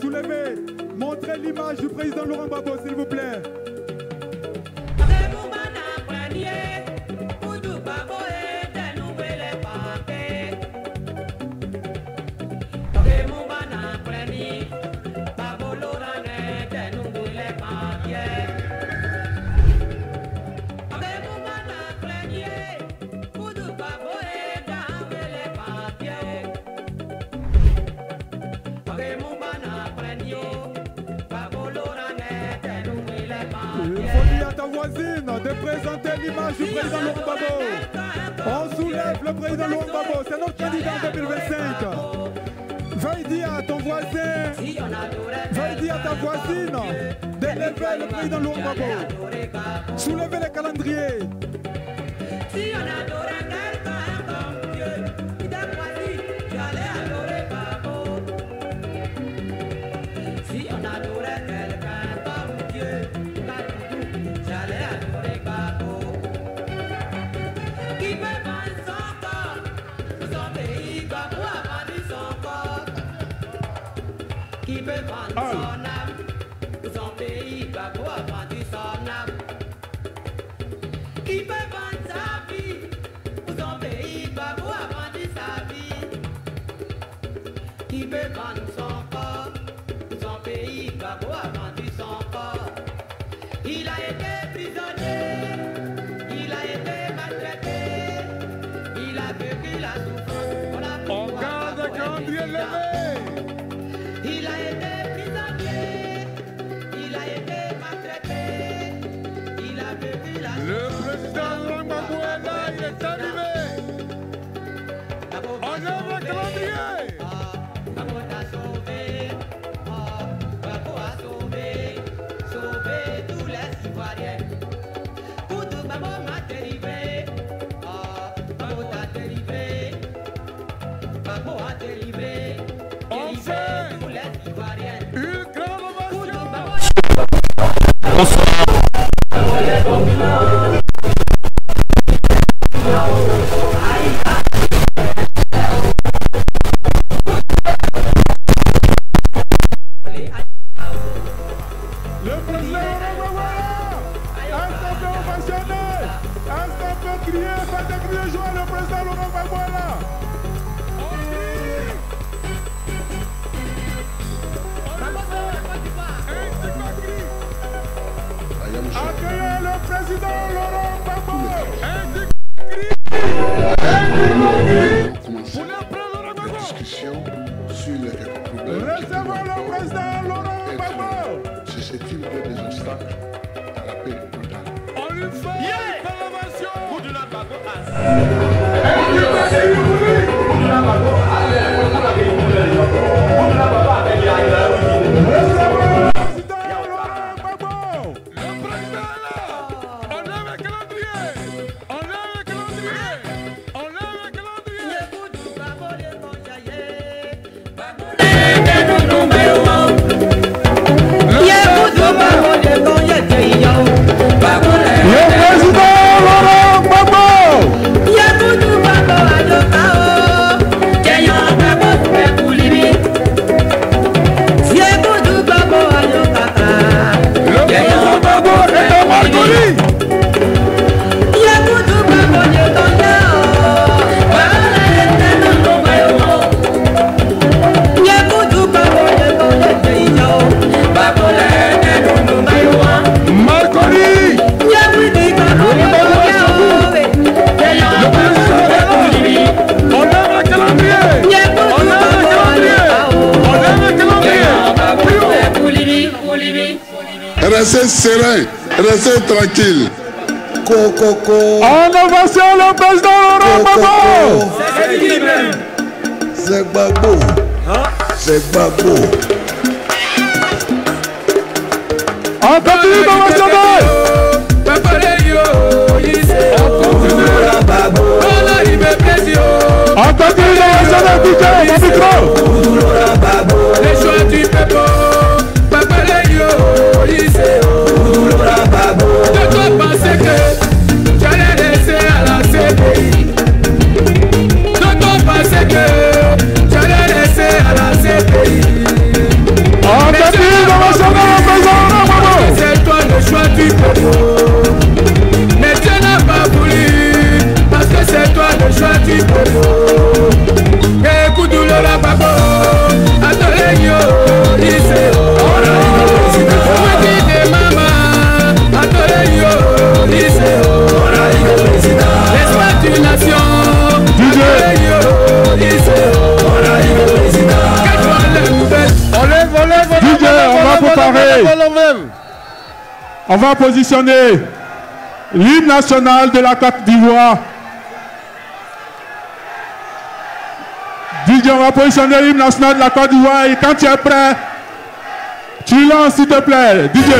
Soulevez. Montrez l'image du président Laurent Gbagbo, s'il vous plaît. De présenter l'image du président Laurent Gbagbo. On soulève le président Laurent Gbagbo, c'est notre candidat en 2025. Veuille dire à ton voisin, veuille dire à ta voisine d'élever le président Laurent Gbagbo. Soulevez le calendrier. Si on adorait quelqu'un comme Dieu, il t'a choisi, tu allais adorer Gbagbo. Si on adorait quelqu'un comme Dieu, j'allais adorer Gbagbo. Qui peut vendre son corps pour son pays, Gbagbo a vendu son corps. Qui peut vendre son âme pour son pays, Gbagbo a vendu son âme. Qui peut vendre sa vie pour son pays, Gbagbo a vendu sa vie. Qui peut vendre son corps pour son pays, Gbagbo a vendu son corps. Il a été prisonnier, il a été maltraité, il a vécu la souffrance. On garde le calendrier levé. Il a été prisonnier, il a été maltraité, il a vécu la souffrance. Le président Laurent Gbagbo est là, il est arrivé. On lève le calendrier. Gbagbo t'a sauvé, Gbagbo a sauvé. Tous les Ivoiriens. Pour tout Gbagbo m'a délivré. Gbagbo t'a délivré. Gbagbo a délivré. Délivré tous les Ivoiriens. Une grande ovation. Accueillez le président Laurent Gbagbo. La discussion sur les problèmes. Recevons le président Laurent Gbagbo. Susceptible des obstacles à la paix totale. On lui fait une rénovation. Restez serein, restez tranquille. En ovation le président Laurent Gbagbo. C'est Gbagbo. C'est Gbagbo. On continue d'ovationner. On continue d'ovationner, DJ, mon micro. Les choix du peuple. De toi penser que j'allais laisser à la CDI. De toi penser que j'allais On va positionner l'hymne national de la Côte d'Ivoire. DJ, on va positionner l'hymne national de la Côte d'Ivoire et quand tu es prêt, tu lances s'il te plaît. DJ.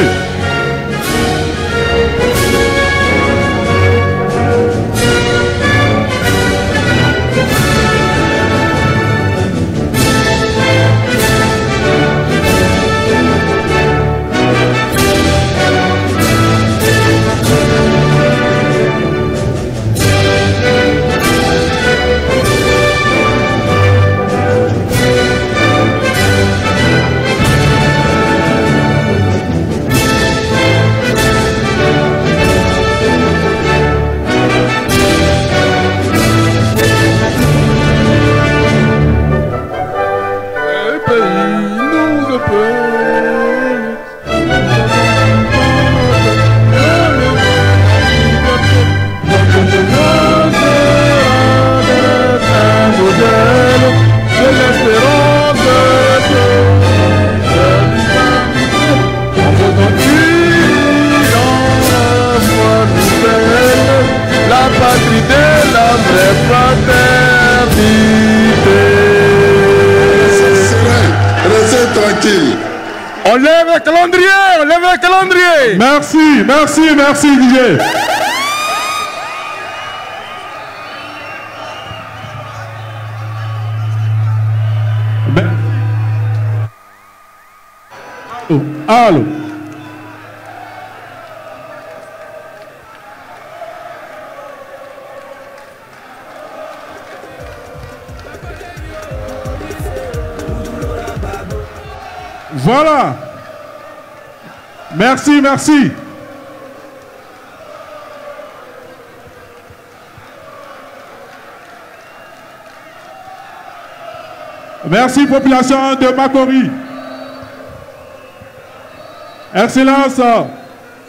On lève le calendrier, on lève le calendrier. Merci, merci, merci DJ. Oh, allô. Voilà. Merci, merci. Merci, population de Makori. Excellence,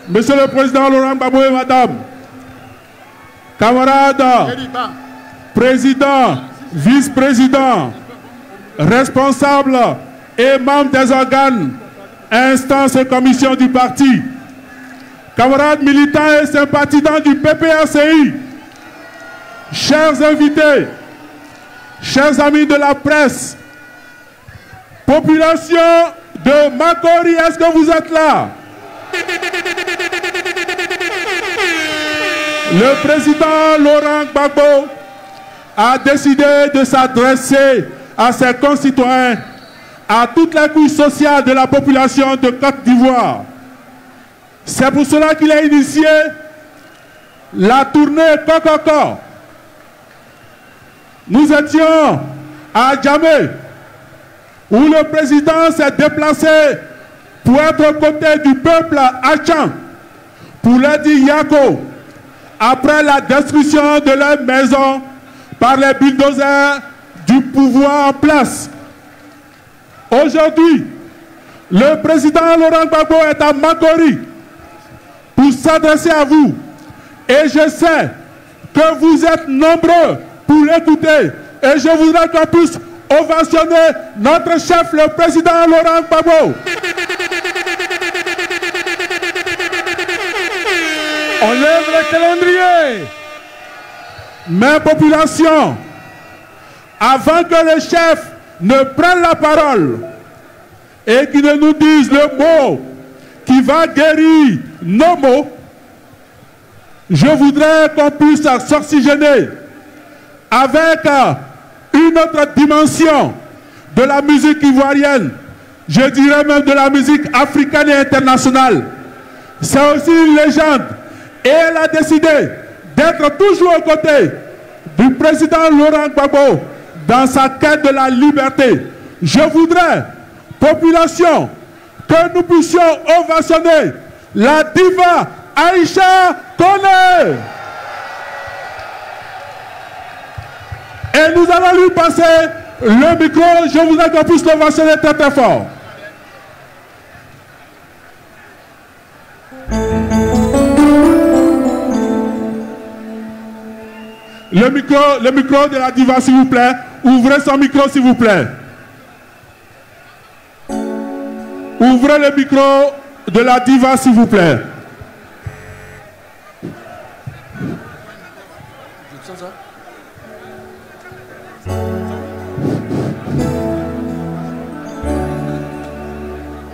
Monsieur le Président Laurent Gbagbo et Madame, camarades, président, vice-président, responsables et membres des organes, instances et commissions du parti, camarades militants et sympathisants du PPACI, chers invités, chers amis de la presse, population de Makori, est-ce que vous êtes là? Le président Laurent Gbagbo a décidé de s'adresser à ses concitoyens, à toutes les couches sociales de la population de Côte d'Ivoire. C'est pour cela qu'il a initié la tournée Kokoko. Nous étions à Djamé, où le président s'est déplacé pour être aux côtés du peuple hachan, pour leur dire Yako, après la destruction de leur maison par les bulldozers du pouvoir en place. Aujourd'hui, le président Laurent Gbagbo est à Makori pour s'adresser à vous. Et je sais que vous êtes nombreux pour l'écouter. Et je voudrais qu'on puisse ovationner notre chef, le président Laurent Gbagbo. On lève le calendrier. Mes populations, avant que le chef ne prenne la parole et qu'il ne nous dise le mot qui va guérir nos maux, je voudrais qu'on puisse s'oxygéner avec une autre dimension de la musique ivoirienne, je dirais même de la musique africaine et internationale. C'est aussi une légende et elle a décidé d'être toujours aux côtés du président Laurent Gbagbo dans sa quête de la liberté. Je voudrais, population, que nous puissions ovationner la diva Aïcha Koné. Et nous allons lui passer le micro. Je voudrais qu'on puisse l'ovationner très très fort. Le micro de la diva, s'il vous plaît. Ouvrez son micro, s'il vous plaît. Ouvrez le micro de la diva, s'il vous plaît. Tu sens ça?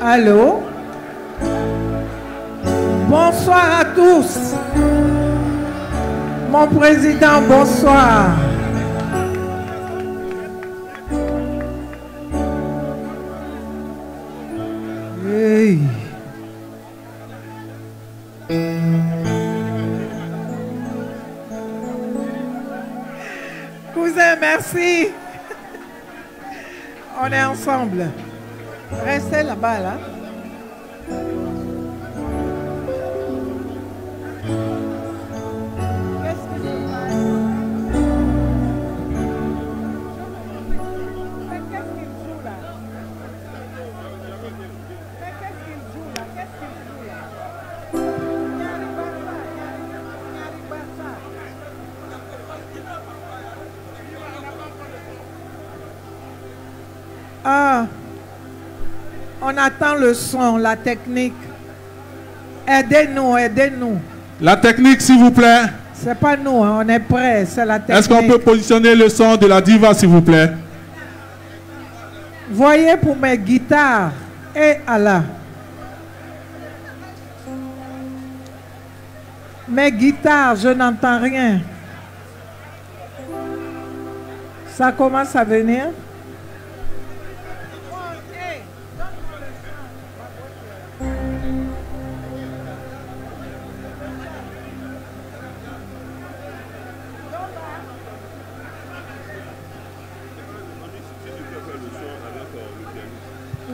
Allô? Bonsoir à tous. Mon président, bonsoir. Hey. Cousin, merci. On est ensemble. Restez là-bas, là. Ah, on attend le son, la technique. Aidez-nous, aidez-nous. La technique, s'il vous plaît. C'est pas nous, hein, on est prêts, c'est la technique. Est-ce qu'on peut positionner le son de la diva, s'il vous plaît? Voyez pour mes guitares. Et Allah. Mes guitares, je n'entends rien. Ça commence à venir.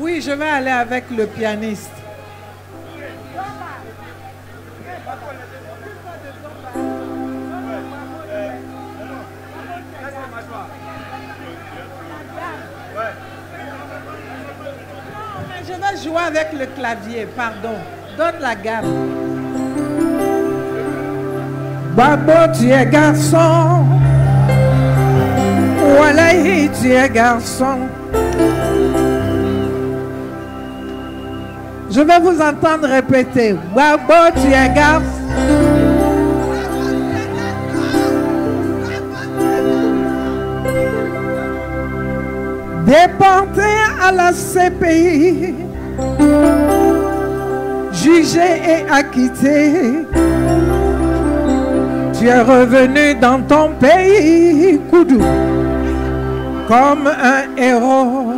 Oui, je vais aller avec le pianiste. Je vais jouer avec le clavier, pardon. Donne la gamme. Babo, tu es garçon. Wallahi, tu es garçon. Je vais vous entendre répéter. Babo, tu es garçon. Déporté à la CPI, jugé et acquitté, tu es revenu dans ton pays, Koudou, comme un héros.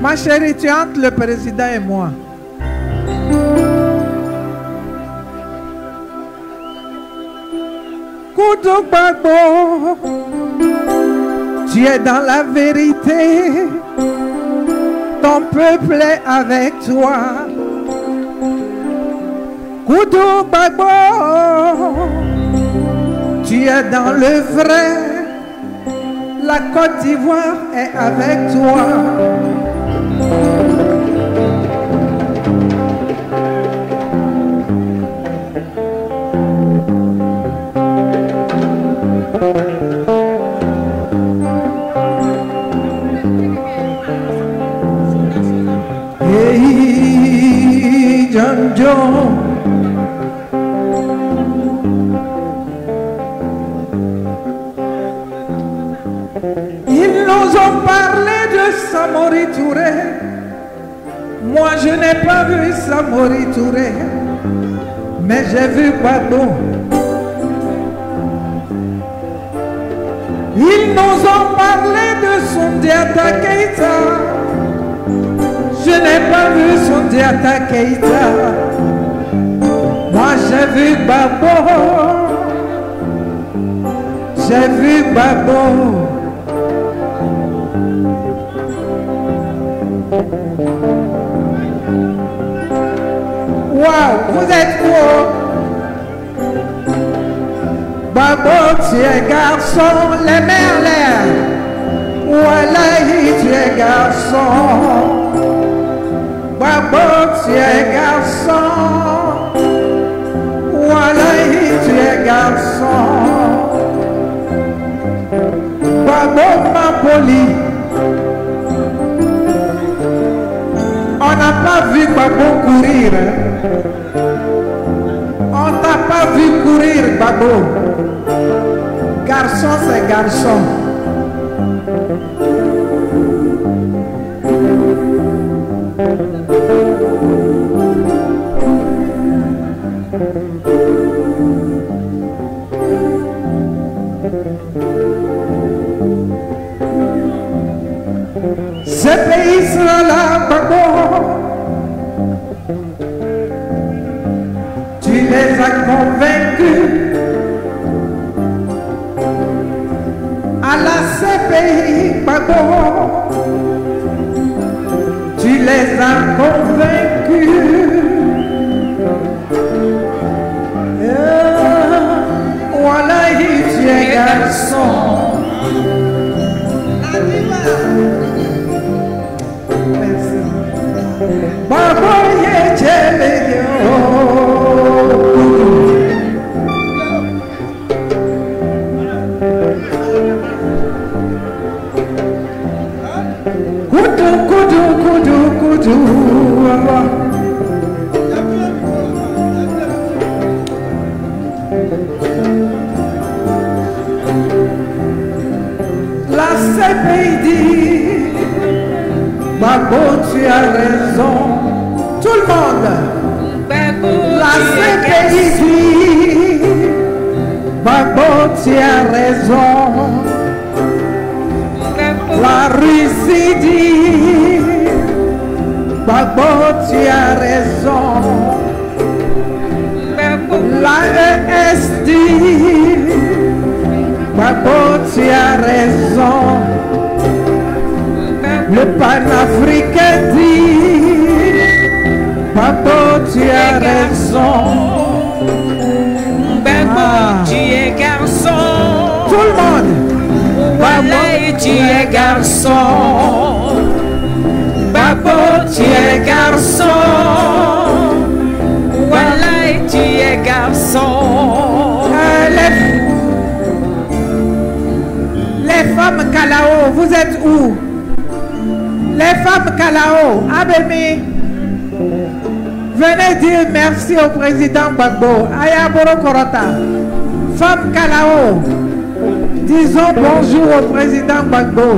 Ma chérie, tu es entre le président et moi. Koudou Babo, tu es dans la vérité, ton peuple est avec toi. Koudou Babo, tu es dans le vrai, la Côte d'Ivoire est avec toi. Hey, John John. Ils nous ont parlé de Samori Touré. Moi, je n'ai pas vu Samori Touré, mais j'ai vu Babo. Ils nous ont parlé de Soundiata Keita. Je n'ai pas vu Soundiata Keita. Moi, j'ai vu Babo. J'ai vu Babo. Waouh, vous êtes où? Babo, tu es garçon, les mains en l'air. Wallahi, tu es garçon. Babo, tu es garçon. Wallahi, tu es garçon. Babo m'a poli. On n'a pas vu Babo courir. On t'a pas vu courir, Babo. maintenant c'est garçon. Ce pays sera là, Gbagbo. Tu les as convaincus. À la CPI, Gbagbo. Tu les as convaincus. Voilà, tu es garçon. Merci. Gbagbo ye chele yo. Kudu. La CPI dit, Gbagbo, tu as raison. Tout le monde. La CPI dit, Gbagbo, tu as raison. La Russie dit, Gbagbo, tu as raison. La ES dit, Gbagbo, tu as raison. Le panafricain dit, Gbagbo, tu as raison. Gbagbo, tu es garçon. Tout le monde. Gbagbo, tu es garçon. Gbagbo, tu es garçon. Voilà, tu es garçon. Les femmes Kalao, vous êtes où? Les femmes Kalao, Abemi, venez dire merci au président Gbagbo. Ayaboro Korota. Femmes Kalao, disons bonjour au président Gbagbo.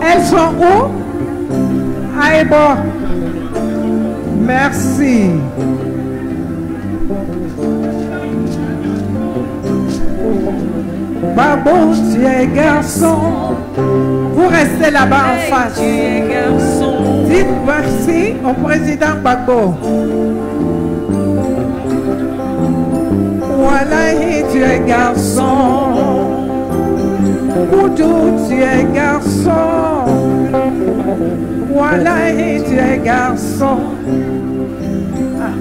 Elles sont où? Aïbo. Merci. Gbagbo, tu es garçon. Vous restez là-bas en face. Tu es garçon. Dites merci au président Gbagbo. Voilà, tu es garçon. Koudou, tu es garçon. Voilà, tu es garçon. Ah.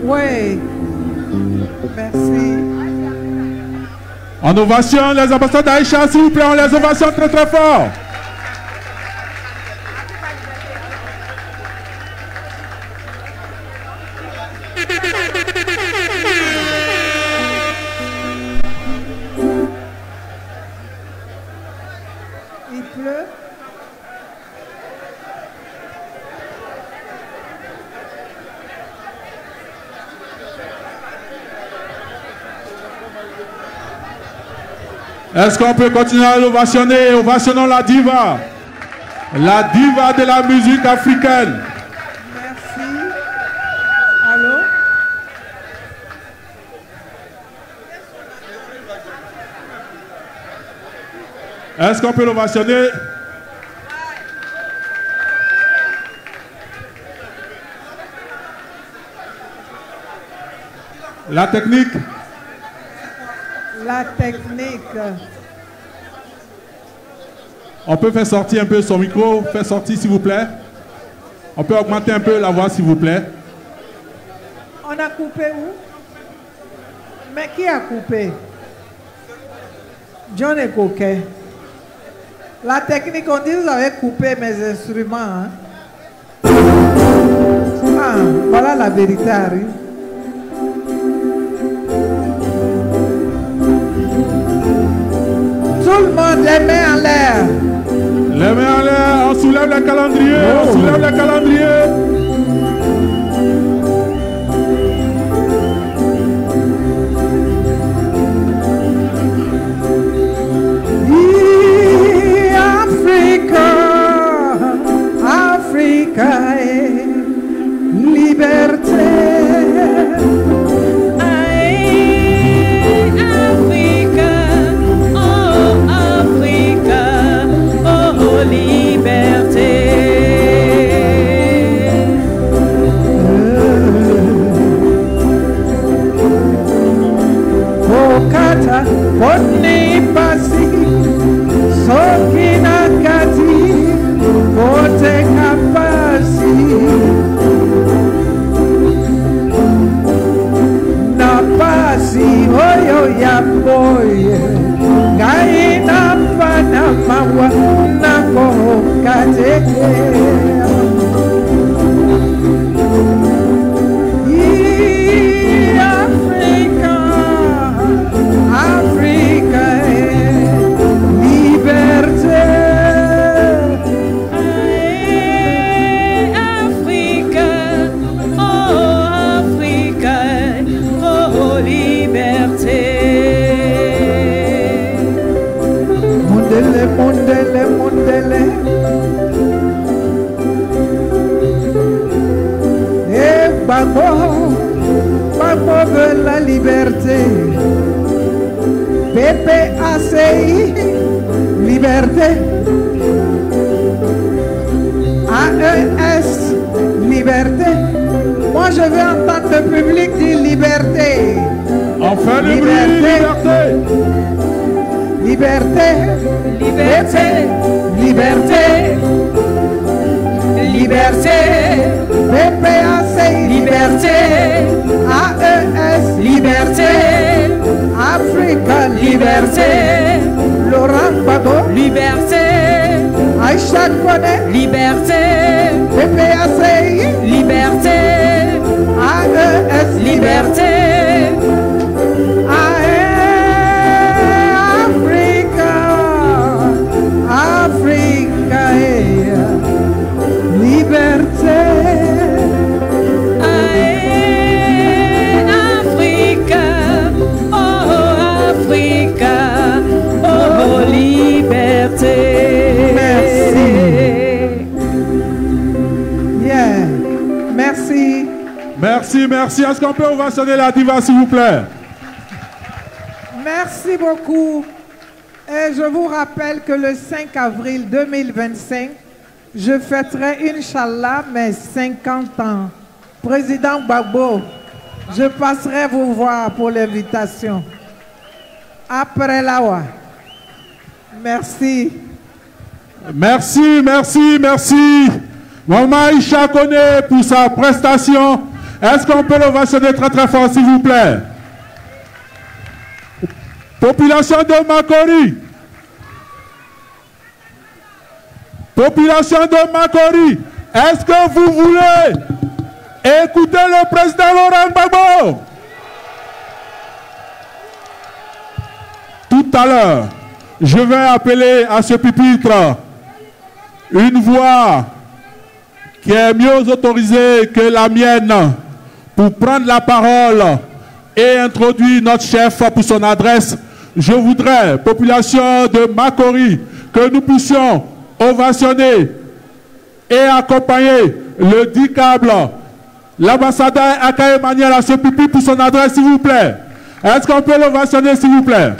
Oui. Merci. En ovation, les ambassadeurs d'Aïcha, s'il vous plaît, on les ovations très très fort. Il pleut. Est-ce qu'on peut continuer à l'ovationner? Ovationnons la diva. La diva de la musique africaine. Merci. Allô? Est-ce qu'on peut l'ovationner? La technique. La technique. On peut faire sortir un peu son micro. Faire sortir, s'il vous plaît. On peut augmenter un peu la voix, s'il vous plaît. On a coupé où? Mais qui a coupé? John et Coquet. La technique, on dit que vous avez coupé mes instruments. Hein? Ah, voilà la vérité arrive. Tout le monde, les mains en l'air. Les mains en l'air, on soulève soulève les calendriers, on soulève les calendriers. Africa est liberté. Africa, oh Africa, oh liberté. Okata, Poni Pasi, Sokina Kati, Kote Kapasi, Napasi, Oyo Yaboye, Gaina Panamawa, Nako Kateke. Africa est liberté. Africa, oh Africa, oh liberté. Mondele, mondele, mondele. Et Babo, Babo veut la liberté. PPACI, liberté. AES, liberté. Moi je veux entendre le public dire liberté. Enfin, le Liberté. liberté. Liberté. Liberté, Liberté. liberté, PPACI, liberté, AES, liberté, Africa, liberté, Laurent Gbagbo, liberté, Aïcha Kone, liberté, PPACI, liberté, AES, liberté. Africa est liberté. Africa, oh Africa, oh liberté. Merci. Yeah. Merci. Merci, merci. Est-ce qu'on peut ovationner la diva, s'il vous plaît? Merci beaucoup. Et je vous rappelle que le 5 avril 2025, je fêterai, Inch'Allah, mes 50 ans. Président Gbagbo, je passerai vous voir pour l'invitation. Après l'awa. Merci. Merci, merci, merci. Maman Aïcha Kone pour sa prestation. Est-ce qu'on peut l'ovationner très très fort, s'il vous plaît? Population de Makori. Population de Makori, est-ce que vous voulez écouter le président Laurent Gbagbo? Tout à l'heure, je vais appeler à ce pupitre une voix qui est mieux autorisée que la mienne pour prendre la parole et introduire notre chef pour son adresse. Je voudrais, population de Makori, que nous puissions ovationner et accompagner le DICABLE, l'ambassadeur Akaye Emmanuel à ce pipi pour son adresse, s'il vous plaît. Est-ce qu'on peut l'ovationner, s'il vous plaît?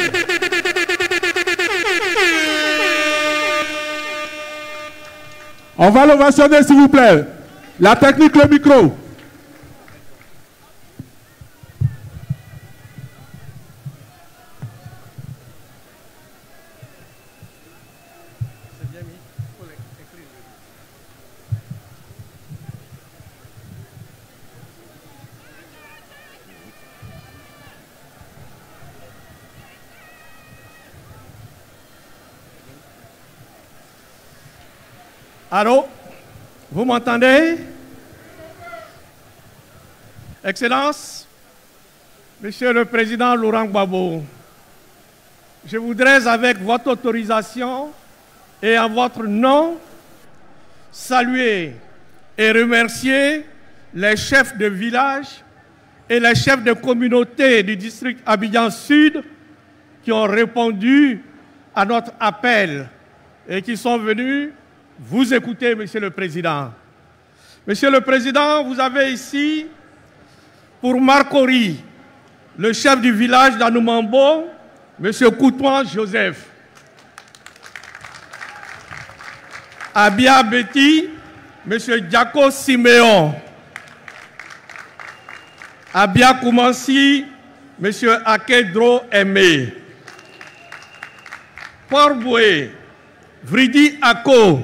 On va l'ovationner, s'il vous plaît. La technique, le micro. Allô? Vous m'entendez? Excellence, Monsieur le Président Laurent Gbagbo, je voudrais, avec votre autorisation et en votre nom, saluer et remercier les chefs de village et les chefs de communauté du district Abidjan Sud qui ont répondu à notre appel et qui sont venus vous écouter, Monsieur le Président. Monsieur le Président, vous avez ici, pour Marcory, le chef du village d'Anoumambo, Monsieur Koutouan Joseph. Abia Betty, Monsieur Diako Siméon. Abia Koumansi, Monsieur Akedro Aimé. Port-Boué, Vridi Ako,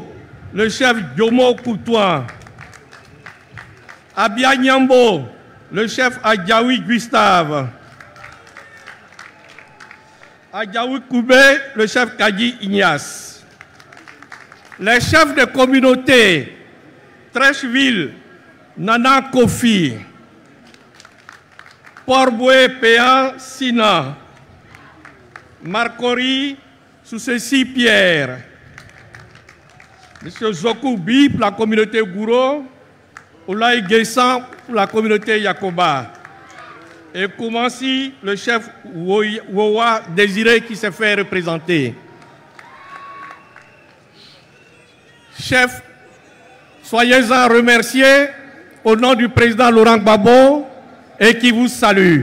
le chef Diomo Koutouan. Abia Nyambo, le chef Adjaoui Gustave. Adjaoui Koubé, le chef Kadi Ignace. Les chefs de communauté, Trècheville, Nana Kofi, Port-Boué, Péan, Sina, Marcory, Soucessi Pierre, M. Zokoubi pour la communauté Gouro, Oulaï Guessan pour la communauté Yakoba, et Koumansi, le chef Wowa Désiré qui s'est fait représenter. Chef, soyez-en remerciés au nom du président Laurent Gbagbo et qui vous salue.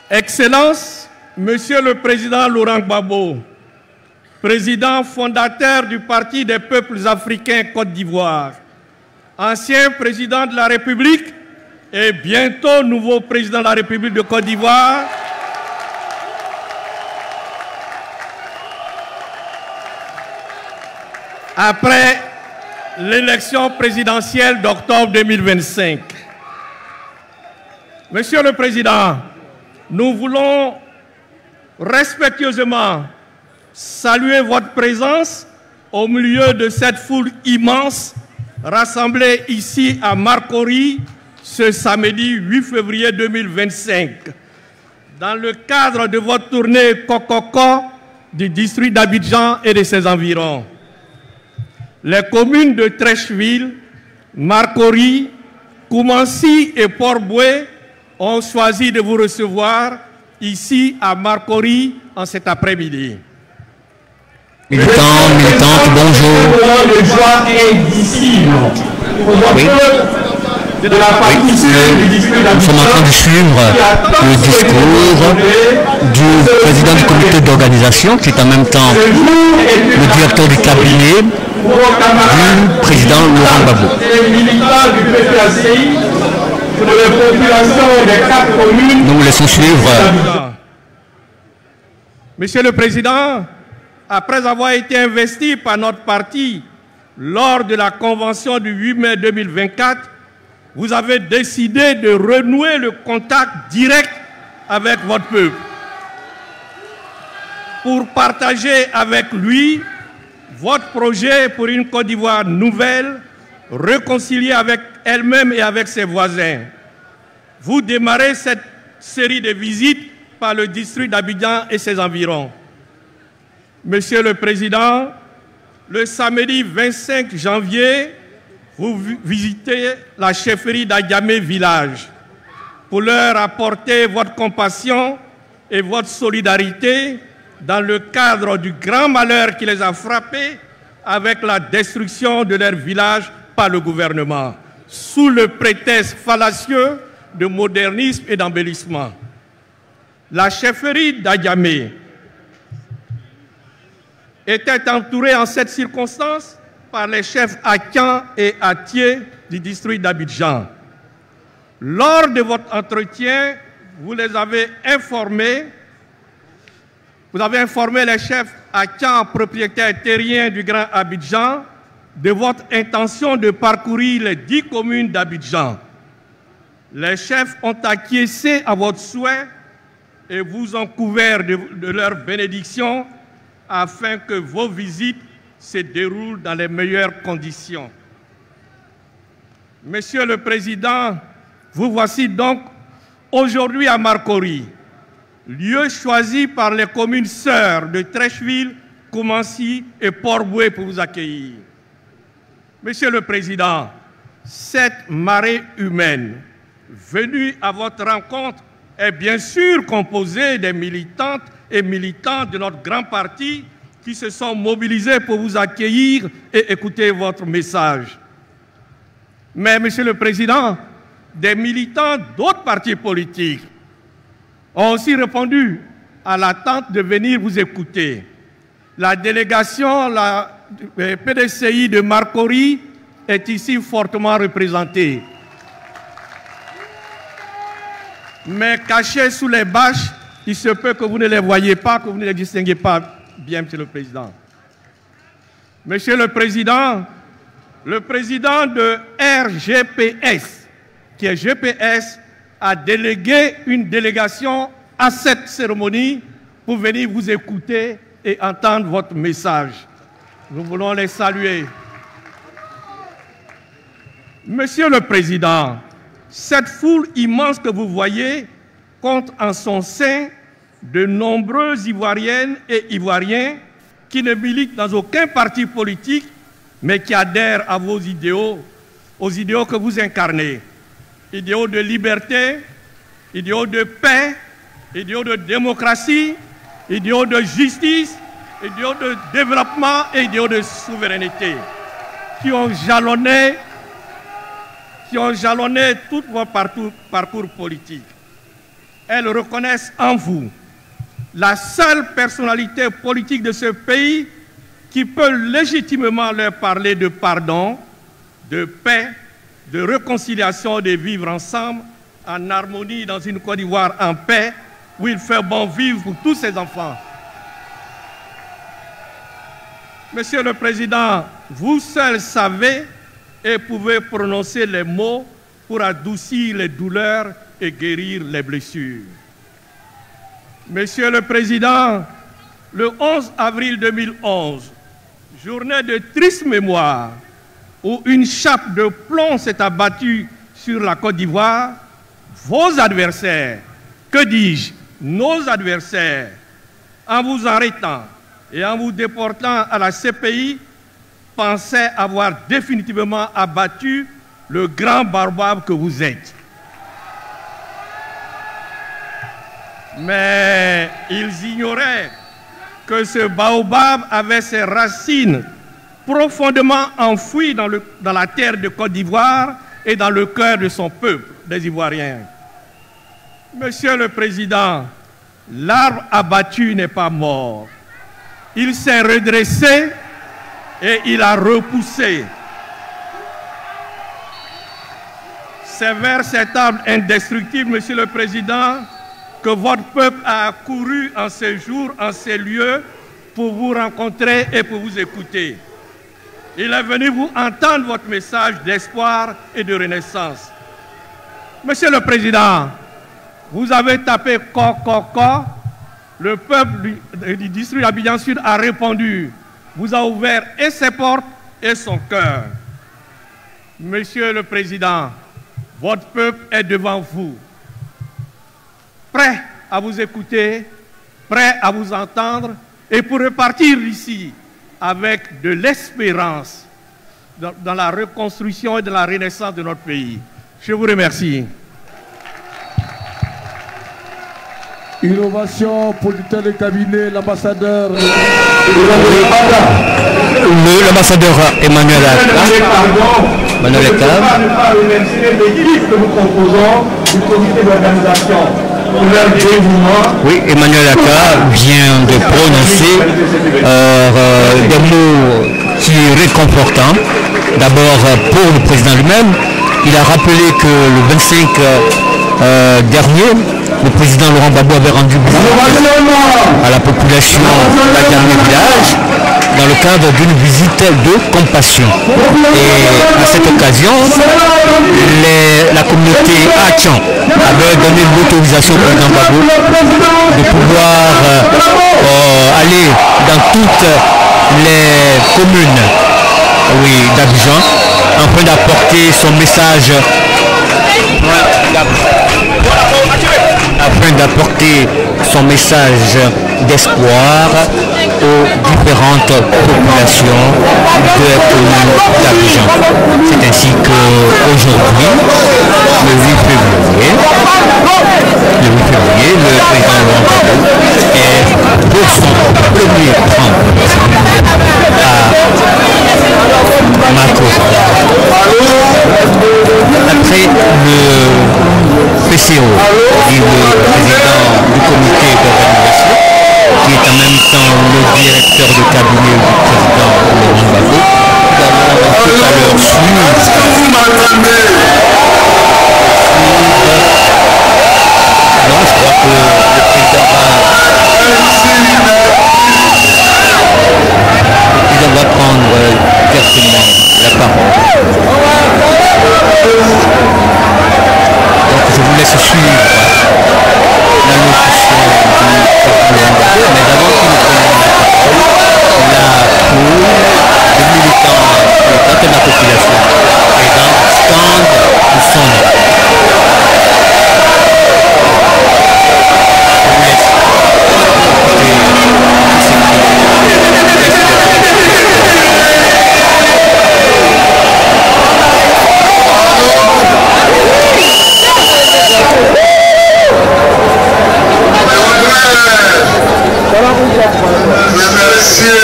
Excellence, Monsieur le Président Laurent Gbagbo, président fondateur du Parti des peuples africains Côte d'Ivoire, ancien président de la République et bientôt nouveau président de la République de Côte d'Ivoire, après l'élection présidentielle d'octobre 2025. Monsieur le Président, nous voulons respectueusement saluer votre présence au milieu de cette foule immense rassemblée ici à Marcory ce samedi 8 février 2025 dans le cadre de votre tournée Kokoko du district d'Abidjan et de ses environs. Les communes de Trècheville, Marcory, Koumansi et Port-Boué ont choisi de vous recevoir ici à Marcory en cet après-midi. Militants, militantes, bonjour. Le joie indicible. Oui. De la partie Nous sommes en train de suivre le discours du président du comité d'organisation, qui est en même temps le directeur du cabinet du président Laurent Gbagbo. Nous vous laissons suivre. Monsieur le Président, après avoir été investi par notre parti lors de la convention du 8 mai 2024, vous avez décidé de renouer le contact direct avec votre peuple pour partager avec lui votre projet pour une Côte d'Ivoire nouvelle, réconciliée avec elle-même et avec ses voisins. Vous démarrez cette série de visites par le district d'Abidjan et ses environs. Monsieur le Président, le samedi 25 janvier, vous visitez la chefferie d'Adjamé Village pour leur apporter votre compassion et votre solidarité dans le cadre du grand malheur qui les a frappés avec la destruction de leur village par le gouvernement, sous le prétexte fallacieux de modernisme et d'embellissement. La chefferie d'Adjamé était entourée en cette circonstance par les chefs Akian et Atié du district d'Abidjan. Lors de votre entretien, vous les avez informés, vous avez informé les chefs Akian, propriétaires terriens du Grand Abidjan, de votre intention de parcourir les 10 communes d'Abidjan. Les chefs ont acquiescé à votre souhait et vous ont couvert de leur bénédiction afin que vos visites se déroulent dans les meilleures conditions. Monsieur le Président, vous voici donc aujourd'hui à Marcory, lieu choisi par les communes sœurs de Trècheville, Koumassi et Port-Boué pour vous accueillir. Monsieur le Président, cette marée humaine venue à votre rencontre est bien sûr composée des militantes et militants de notre grand parti qui se sont mobilisés pour vous accueillir et écouter votre message. Mais, Monsieur le Président, des militants d'autres partis politiques ont aussi répondu à l'attente de venir vous écouter. La délégation la PDCI de Marcory est ici fortement représentée. Mais cachés sous les bâches, il se peut que vous ne les voyez pas, que vous ne les distinguez pas bien, Monsieur le Président. Monsieur le Président de RGPS, qui est GPS, a délégué une délégation à cette cérémonie pour venir vous écouter et entendre votre message. Nous voulons les saluer. Monsieur le Président, cette foule immense que vous voyez compte en son sein de nombreuses Ivoiriennes et Ivoiriens qui ne militent dans aucun parti politique, mais qui adhèrent à vos idéaux, aux idéaux que vous incarnez. Idéaux de liberté, idéaux de paix, idéaux de démocratie, idéaux de justice, idéaux de développement et idéaux de souveraineté qui ont jalonné tout votre parcours politique. Elles reconnaissent en vous la seule personnalité politique de ce pays qui peut légitimement leur parler de pardon, de paix, de réconciliation, de vivre ensemble en harmonie dans une Côte d'Ivoire en paix où il fait bon vivre pour tous ses enfants. Monsieur le Président, vous seul savez et pouvez prononcer les mots pour adoucir les douleurs et guérir les blessures. Monsieur le Président, le 11 avril 2011, journée de triste mémoire, où une chape de plomb s'est abattue sur la Côte d'Ivoire, vos adversaires, que dis-je, nos adversaires, en vous arrêtant et en vous déportant à la CPI, pensaient avoir définitivement abattu le grand barbare que vous êtes. Mais ils ignoraient que ce baobab avait ses racines profondément enfouies dans la terre de Côte d'Ivoire et dans le cœur de son peuple, des Ivoiriens. Monsieur le Président, l'arbre abattu n'est pas mort. Il s'est redressé et il a repoussé. C'est vers cet arbre indestructible, Monsieur le Président, que votre peuple a accouru en ces jours, en ces lieux, pour vous rencontrer et pour vous écouter. Il est venu vous entendre votre message d'espoir et de renaissance. Monsieur le Président, vous avez tapé « co-co-co ». Le peuple du district d'Abidjan Sud a répondu, vous a ouvert et ses portes et son cœur. Monsieur le Président, votre peuple est devant vous, prêt à vous écouter, prêt à vous entendre et pour repartir d'ici avec de l'espérance dans la reconstruction et dans la renaissance de notre pays. Je vous remercie. Innovation, producteur de cabinet, l'ambassadeur. L'ambassadeur Emmanuel Aka. Oui, Emmanuel Aka vient de prononcer des mots qui réconfortants. D'abord pour le président lui-même, il a rappelé que le 25 dernier, le président Laurent Gbagbo avait rendu visite à la population d'Adiamé village dans le cadre d'une visite de compassion. Et à cette occasion, la communauté Achan avait donné l'autorisation au président Gbagbo de pouvoir aller dans toutes les communes d'Abidjan afin d'apporter son message d'espoir aux différentes populations de d'Abidjan. C'est ainsi qu'aujourd'hui, le 8 février, le président Laurent Gbagbo est pour son premier rencontre à Mako. Après le PCO, dit le président du comité d'organisation, qui est en même temps le directeur de cabinet du président Laurent Gbagbo, nous allons tout à l'heure suivre. Non, je crois que le président va prendre directement la parole. Donc je vous laisse suivre l'allocution du président, mais avant que nous prenions la parole, la foule des militants de la population présente scande ou sonne. Remercier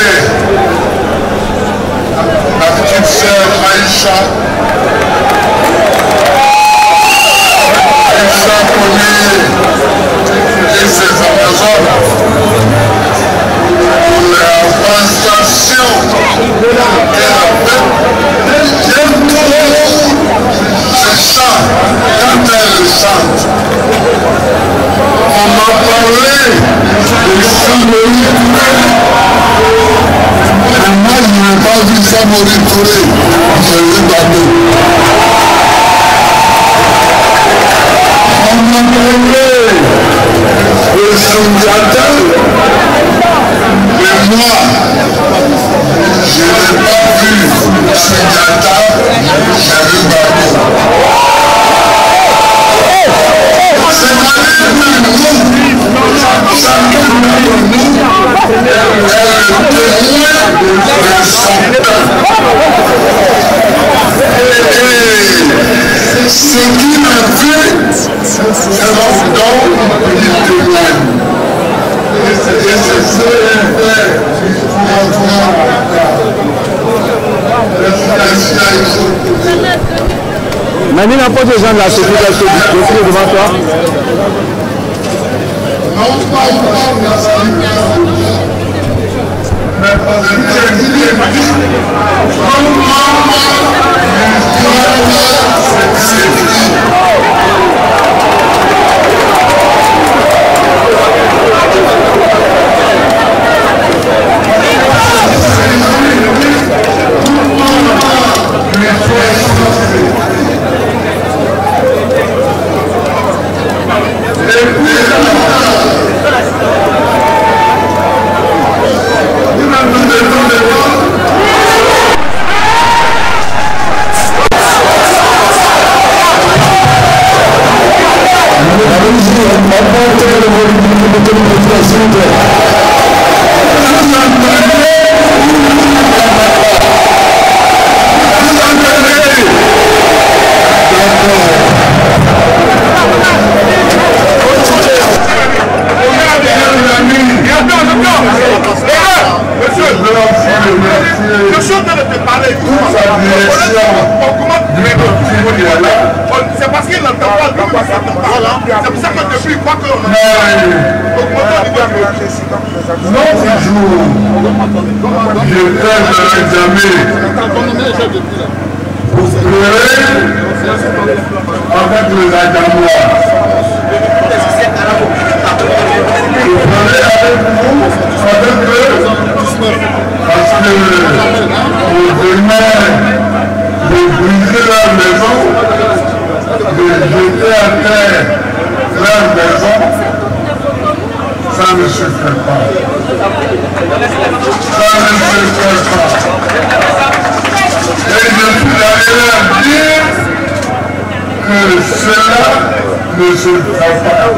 ma petite sœur Aïcha Collier et ses Amazones pour la prestation qu'elle a faite. J'aime toujours ce chant quand elle chante. On m'a parlé de Samori Touré. Mais moi, je n'ai pas vu Samori Touré. J'ai vu Gbagbo. On m'a parlé de Soundiata. Mais moi, je n'ai pas vu Soundiata. J'ai vu Gbagbo. C'est-à-dire que chacun de nous est le témoin de son peuple. Et ce qui m'a fait, c'est l'homme d'homme qui témoigne. Et c'est ce fait qu'il faut avoir Mani n'a pas besoin de la sécurité devant toi. Non pas la sécurité, mais parce que c'est parce qu'il n'entend pas. C'est pour ça que depuis quoi que l'autre jour, j'étais dans l'examen pour pleurer avec les Adamois. Je pleurais avec vous, avec eux, parce que vous venez de briser leur maison, de jeter à terre leur maison. Ça ne se fait pas. Ça ne se fait pas. Et je suis arrivé à dire que cela ne se fait pas.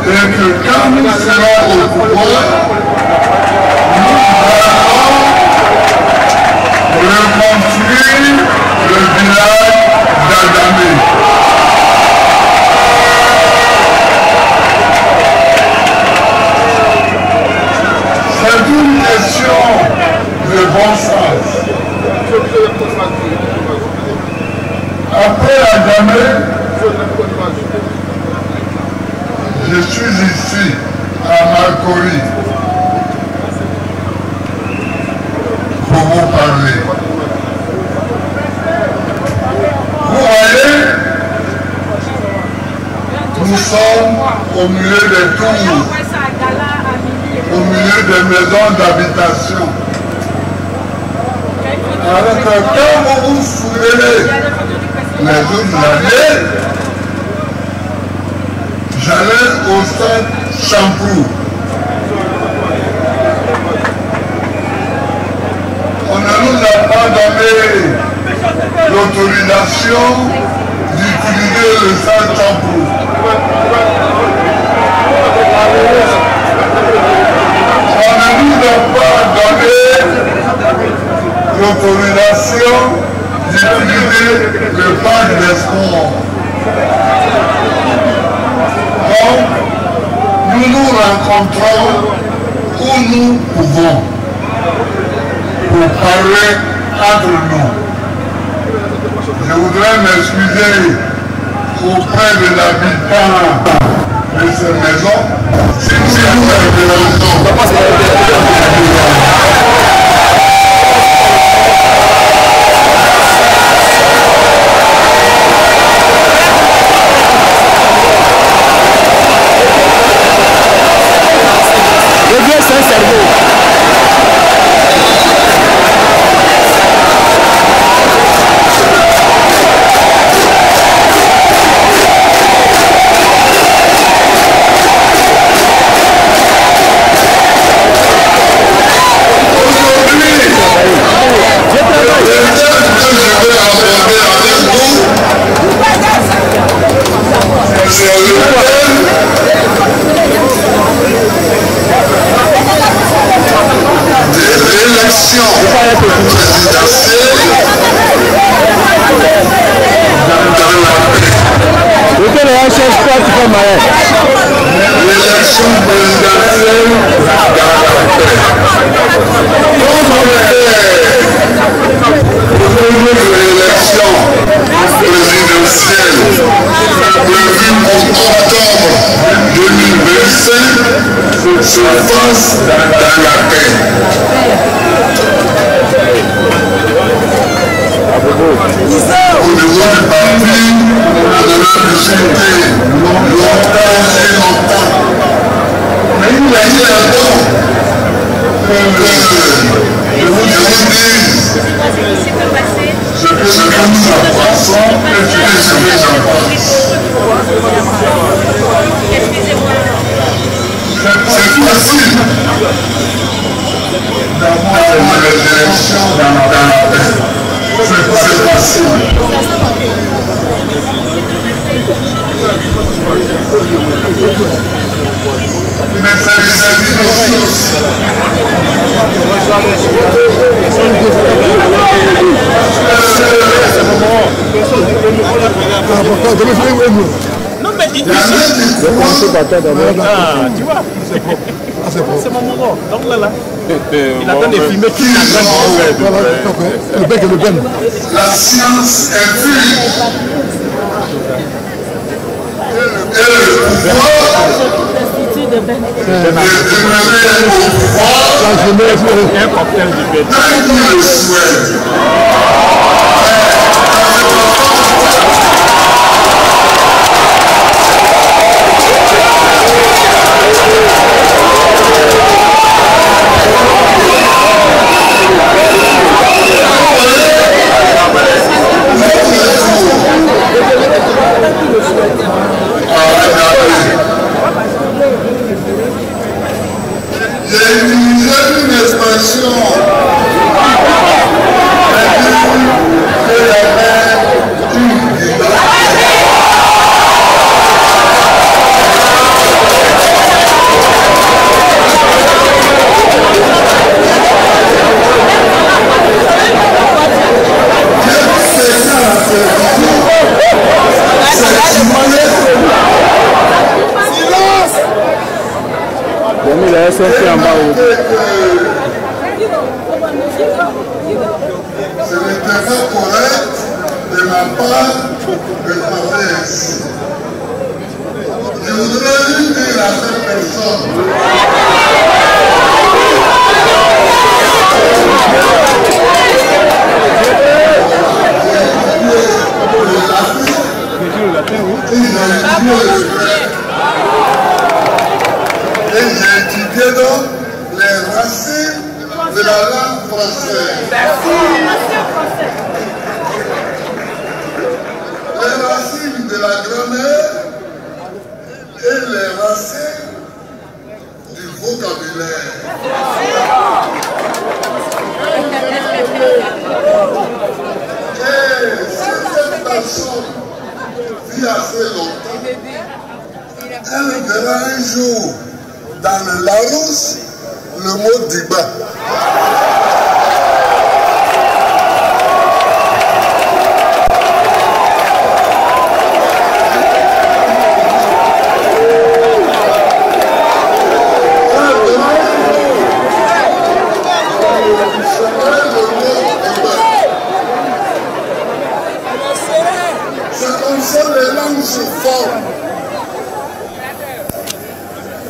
Et que quand nous serons au pouvoir, sommes au milieu des tours, au milieu des maisons d'habitation. Alors que quand vous vous souvenez les autres années, j'allais au stade Champrou. On ne nous a pas donné l'autorisation d'utiliser le stade Champrou. On ne nous a pas donné l'autorisation d'utiliser le parc des sports. Donc, nous nous rencontrons où nous pouvons pour parler entre nous. Je voudrais m'excuser auprès de l'habitant de cette maison. Si nous l'élection présidentielle dans la paix. Pour l'élection présidentielle prévue pour octobre 2025 se fasse dans la paix. Au niveau du parti, on a discuté longtemps et longtemps. Mais il a dit là-dedans que je vous dise ce que nous en pensons et ce que j'en pense. C'est facile d'avoir les élections dans la paix. C'est facile. Mais ça vis-à-vis de ressources. Non mais il tu vois. C'est mon moment. Donc là. Il attend de filmer tout le monde. La science est pure. Et le pouvoir de demeurer au pouvoir tant qu'il le souhaite. J'ai utilisé une expression sorti en bas. Ce n'était pas correct de ma part de parler ainsi. Je voudrais lui dire à cette personne il a la langue française. Les racines de la grammaire et les racines du vocabulaire. Et si cette personne vit assez longtemps, elle verra un jour dans le Larousse le mot Diba.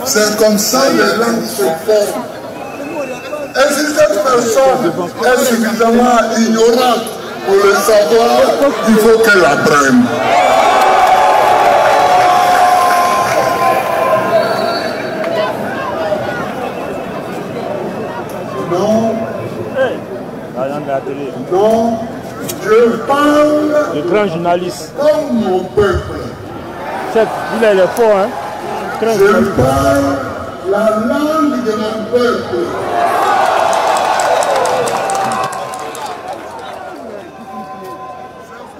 C'est comme ça les langues se forment. Et si cette personne est suffisamment ignorante pour le savoir, il faut qu'elle apprenne. Non. Non. Je parle. Le grand journaliste. Comme mon peuple. Chef, il est fort, hein? Je parle la langue de mon peuple.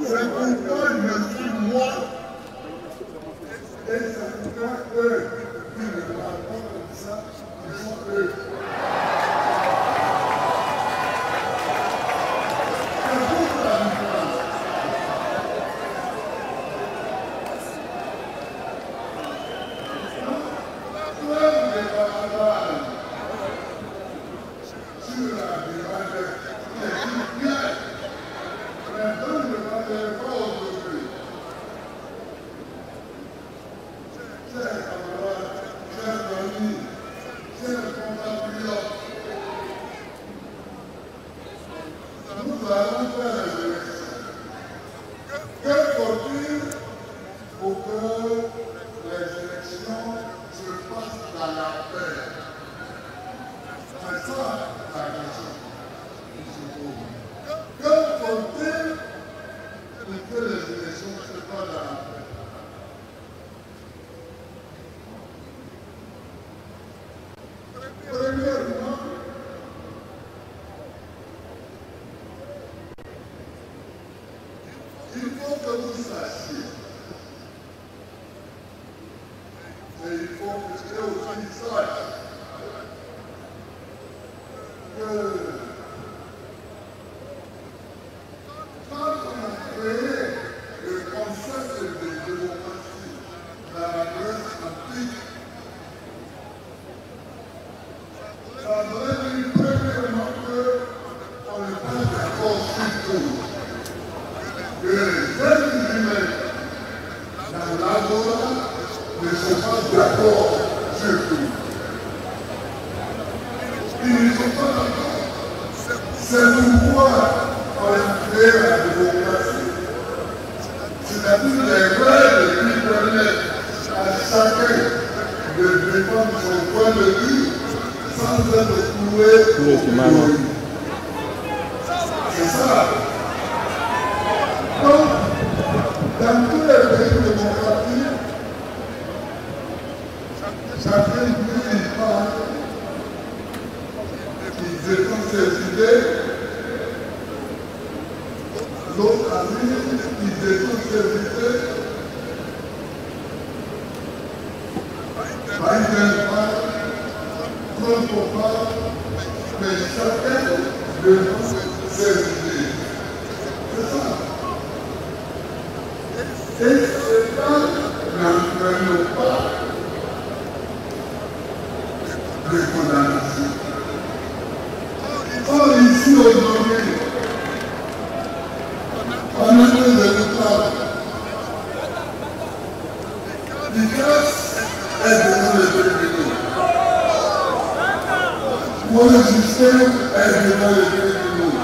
C'est pourquoi je suis moi. Et c'est pourquoi eux qui ne parlent pas comme ça, ils sont eux. C'est pourquoi on a créé la démocratie. C'est-à-dire les règles qui permettent à chacun de défendre son point de vue sans être cloué au mur. C'est ça. Donc, dans tous les pays démocratiques, chacun dit une part qui défend ses idées, l'autre a dit qui défend ses idées, Biden part, Trump part, mais chacun défend ses idées. C'est ça. Et cela n'entraîne pas de condamnation. Or, ici aujourd'hui, on a fait des retards. L'ICAS est devant les tribunaux. Pour le système est devant les tribunaux.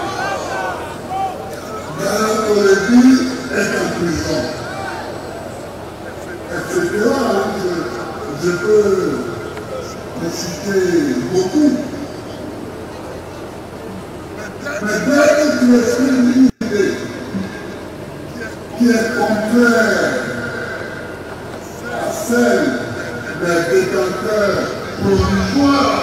Gala Kolebi est en prison. Etc. Je peux en citer beaucoup. Mais dès que tu exprimes une idée qui est contraire à celle des détenteurs provisoires,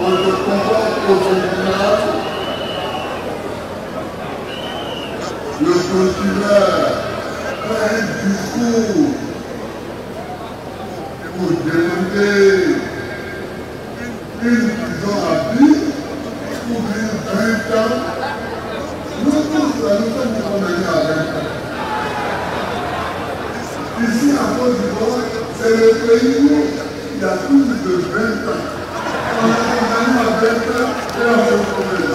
on te convoque au tribunal, le procureur fait un discours pour demander une prison à vie pour 20 ans. Nous tous, nous sommes condamnés à 20 ans. Ici, en Côte d'Ivoire, c'est le pays où il y a plus de 20 ans. On est condamné à 20 ans et on se promène.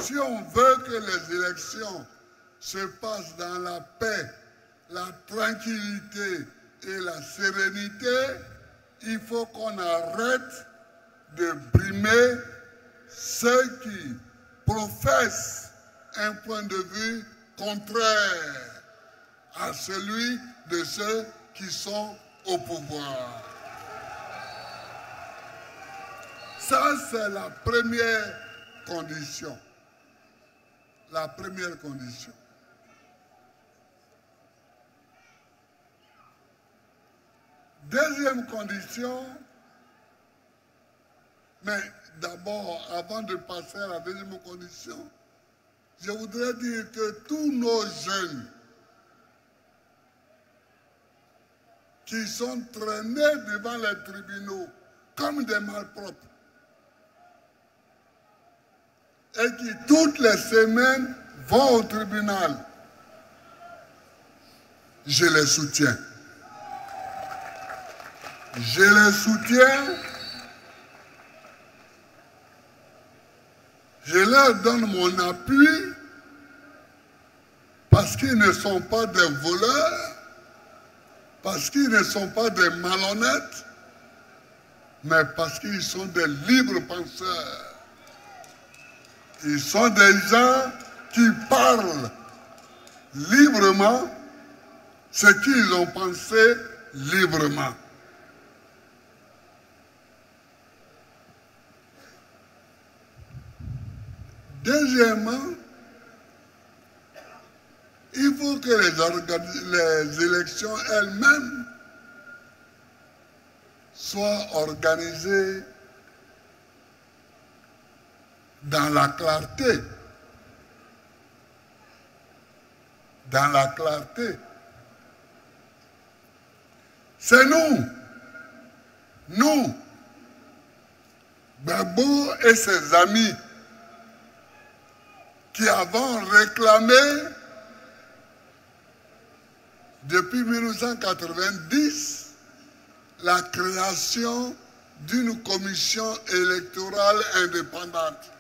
Si on veut que les élections se passent dans la paix, la tranquillité et la sérénité, il faut qu'on arrête de brimer ceux qui professent un point de vue contraire à celui de ceux qui sont au pouvoir. Ça, c'est la première condition. La première condition. Deuxième condition, mais d'abord, avant de passer à la deuxième condition, je voudrais dire que tous nos jeunes qui sont traînés devant les tribunaux comme des malpropres et qui toutes les semaines vont au tribunal, je les soutiens. Je les soutiens. Je leur donne mon appui parce qu'ils ne sont pas des voleurs, parce qu'ils ne sont pas des malhonnêtes, mais parce qu'ils sont des libres penseurs. Ils sont des gens qui parlent librement ce qu'ils ont pensé librement. Deuxièmement, il faut que les élections elles-mêmes soient organisées dans la clarté. Dans la clarté. C'est nous, Gbagbo et ses amis, qui avons réclamé depuis 1990 la création d'une commission électorale indépendante.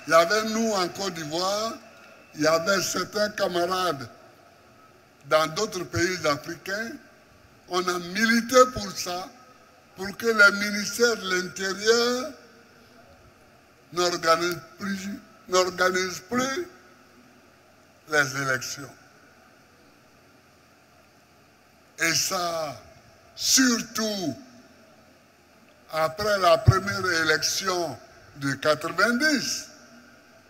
Il y avait nous en Côte d'Ivoire, il y avait certains camarades dans d'autres pays africains. On a milité pour ça, pour que le ministère de l'Intérieur n'organise plus les élections. Et ça, surtout après la première élection de 90,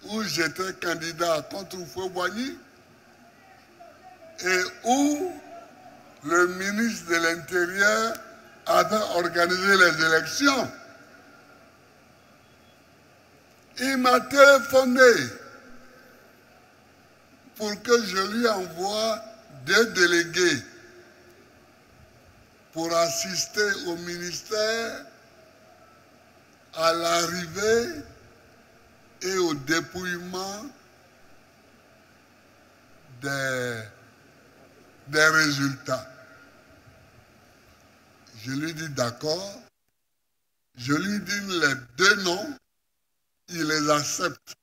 où j'étais candidat contre Houphouët-Boigny, et où le ministre de l'Intérieur avait organisé les élections. Il m'a téléphoné pour que je lui envoie des délégués pour assister au ministère à l'arrivée et au dépouillement des résultats. Je lui dis d'accord. Je lui dis les deux noms. Il les accepte.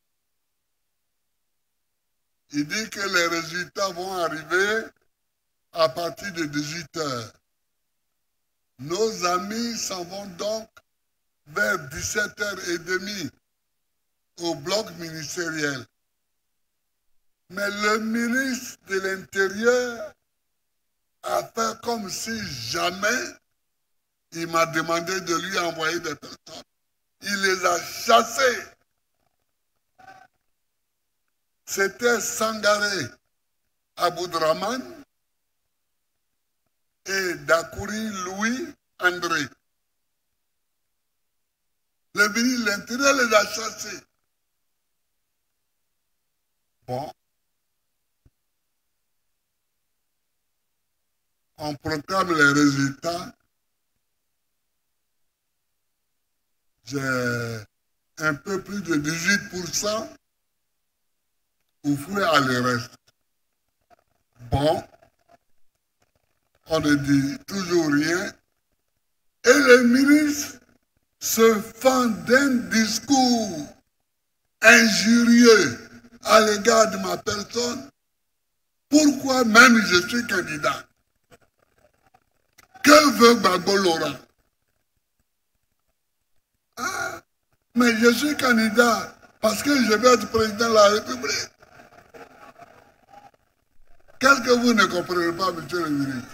Il dit que les résultats vont arriver à partir de 18 h. Nos amis s'en vont donc vers 17h30 au bloc ministériel. Mais le ministre de l'Intérieur a fait comme si jamais il m'a demandé de lui envoyer des personnes. Il les a chassés. C'était Sangaré Aboudraman et Dakouri Louis André. Le ministre de l'Intérieur les a chassés. Bon. On proclame les résultats. J'ai un peu plus de 18%. Houphouët à le reste. Bon. On ne dit toujours rien. Et le ministre se fend d'un discours injurieux à l'égard de ma personne. Pourquoi même je suis candidat? Que veut Gbagbo Laurent? Ah, mais je suis candidat parce que je vais être président de la République. Qu'est-ce que vous ne comprenez pas, monsieur le ministre?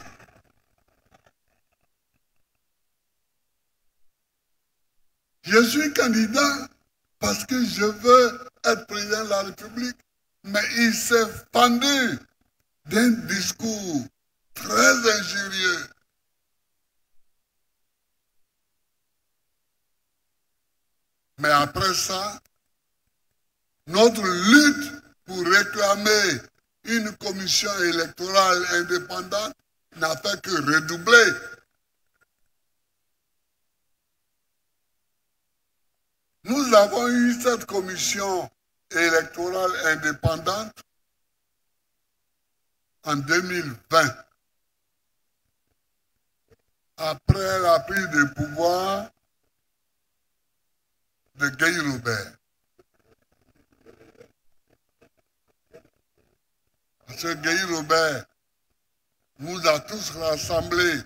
Je suis candidat parce que je veux être président de la République, mais il s'est fendu d'un discours très injurieux. Mais après ça, notre lutte pour réclamer une commission électorale indépendante n'a fait que redoubler. Nous avons eu cette commission électorale indépendante en 2020, après la prise de pouvoir de Guy Robert. Parce que Guy Robert nous a tous rassemblés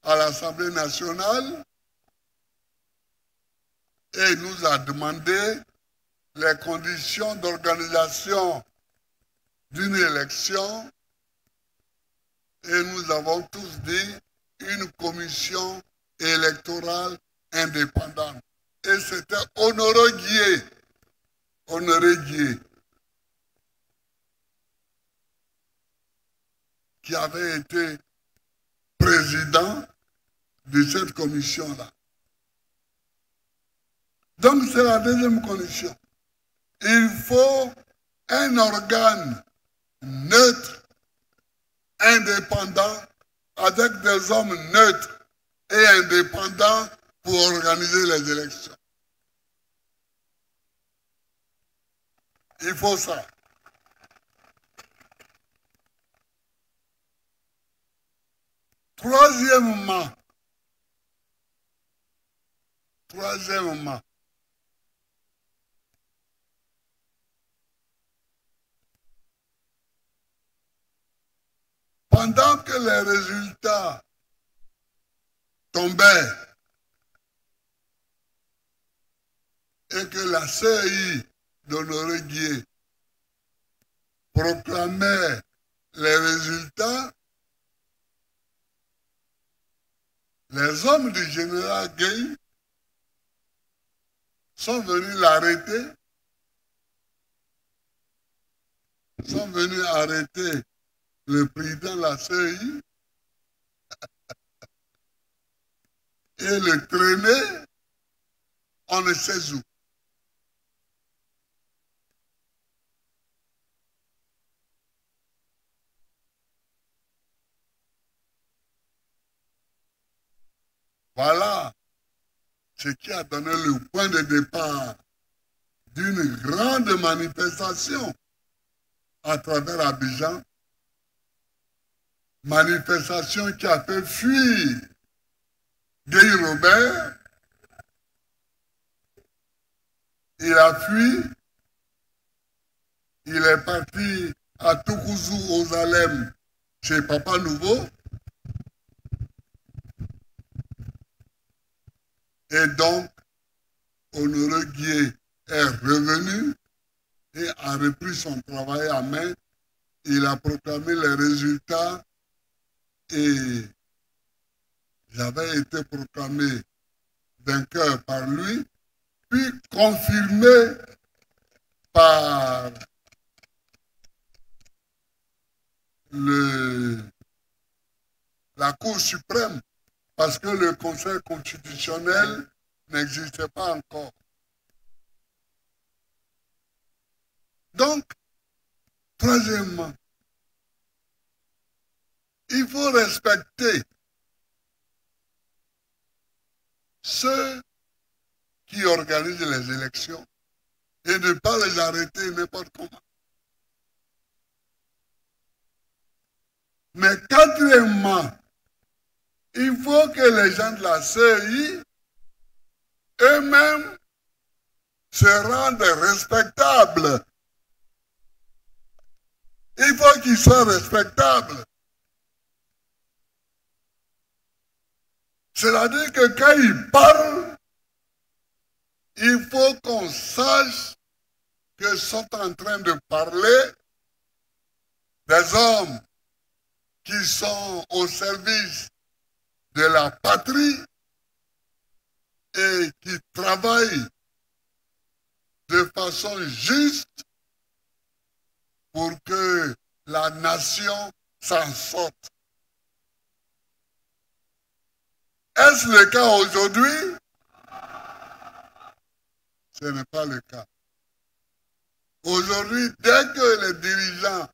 à l'Assemblée nationale et nous a demandé les conditions d'organisation d'une élection et nous avons tous dit une commission électorale indépendante. Et c'était Honoré Guier, qui avait été président de cette commission-là. Donc c'est la deuxième condition. Il faut un organe neutre, indépendant, avec des hommes neutres et indépendants pour organiser les élections. Il faut ça. Troisièmement, pendant que les résultats tombaient et que la CEI d'Honoré Guier proclamait les résultats, les hommes du général Gueye sont venus l'arrêter, sont venus arrêter le président de la CEI et le traîner on ne sait où. Voilà ce qui a donné le point de départ d'une grande manifestation à travers Abidjan, manifestation qui a fait fuir Gueye Robert. Il a fui, il est parti à Toukouzou, aux Alem, chez Papa Nouveau. Et donc, Honoré Guier est revenu et a repris son travail à main. Il a proclamé les résultats et j'avais été proclamé vainqueur par lui, puis confirmé par la Cour suprême, parce que le Conseil constitutionnel n'existait pas encore. Donc, troisièmement, il faut respecter ceux qui organisent les élections et ne pas les arrêter n'importe comment. Mais quatrièmement, il faut que les gens de la CEI eux-mêmes se rendent respectables. Il faut qu'ils soient respectables. C'est-à-dire que quand ils parlent, il faut qu'on sache qu'ils sont en train de parler des hommes qui sont au service de la patrie et qui travaillent de façon juste pour que la nation s'en sorte. Est-ce le cas aujourd'hui? Ce n'est pas le cas. Aujourd'hui, dès que les dirigeants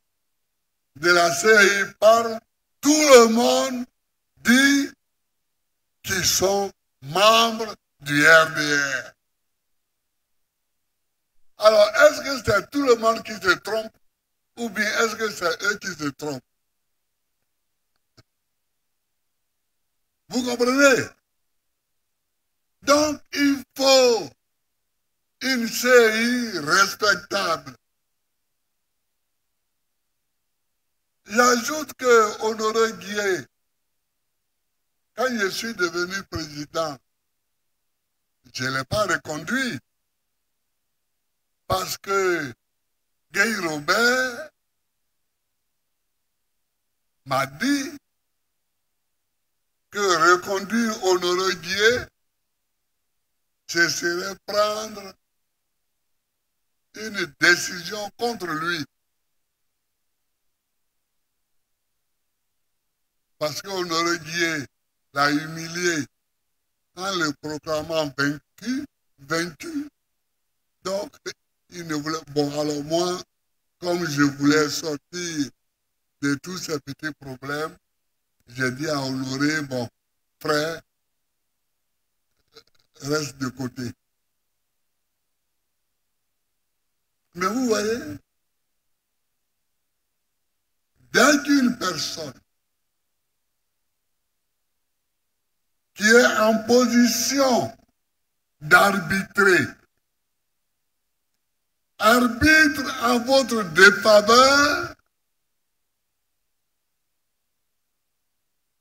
de la CEI parlent, tout le monde dit qu'ils sont membres du RDR. Alors, est-ce que c'est tout le monde qui se trompe ou bien est-ce que c'est eux qui se trompent? Vous comprenez? Donc, il faut une CEI respectable. J'ajoute que Honoré Guier, quand je suis devenu président, je ne l'ai pas reconduit parce que Gueye Robert m'a dit que reconduire Honoré Guier, ce serait prendre une décision contre lui. Parce qu'Honoré Guier l'a humilié en le proclamant vaincu. Donc, il ne voulait... Bon, alors moi, comme je voulais sortir de tous ces petits problèmes, j'ai dit à Honoré, bon, frère, reste de côté. Mais vous voyez, dès qu'une personne qui est en position d'arbitrer, arbitre en votre défaveur,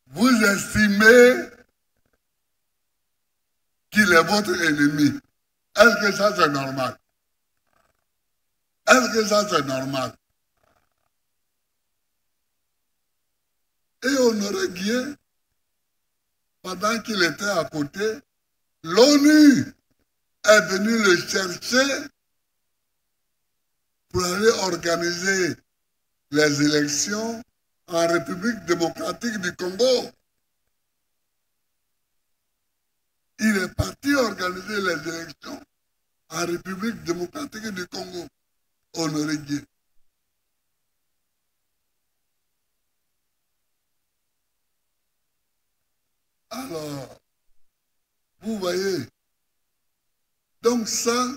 vous estimez qu'il est votre ennemi. Est-ce que ça c'est normal? Est-ce que ça c'est normal? Et Honoré Guillet, pendant qu'il était à côté, l'ONU est venue le chercher pour aller organiser les élections en République démocratique du Congo. Il est parti organiser les élections en République démocratique du Congo, Honoré Guillet. Alors, vous voyez, donc ça,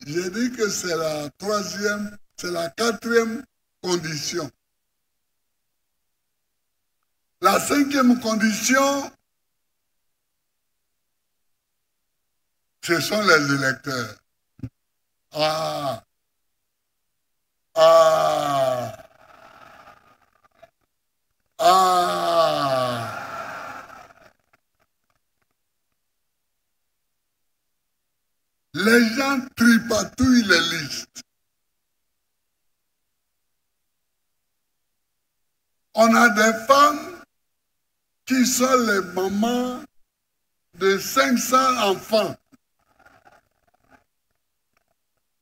j'ai dit que c'est la troisième, c'est la quatrième condition. La cinquième condition, ce sont les électeurs. Ah, les gens tripatouillent les listes. On a des femmes qui sont les mamans de 500 enfants.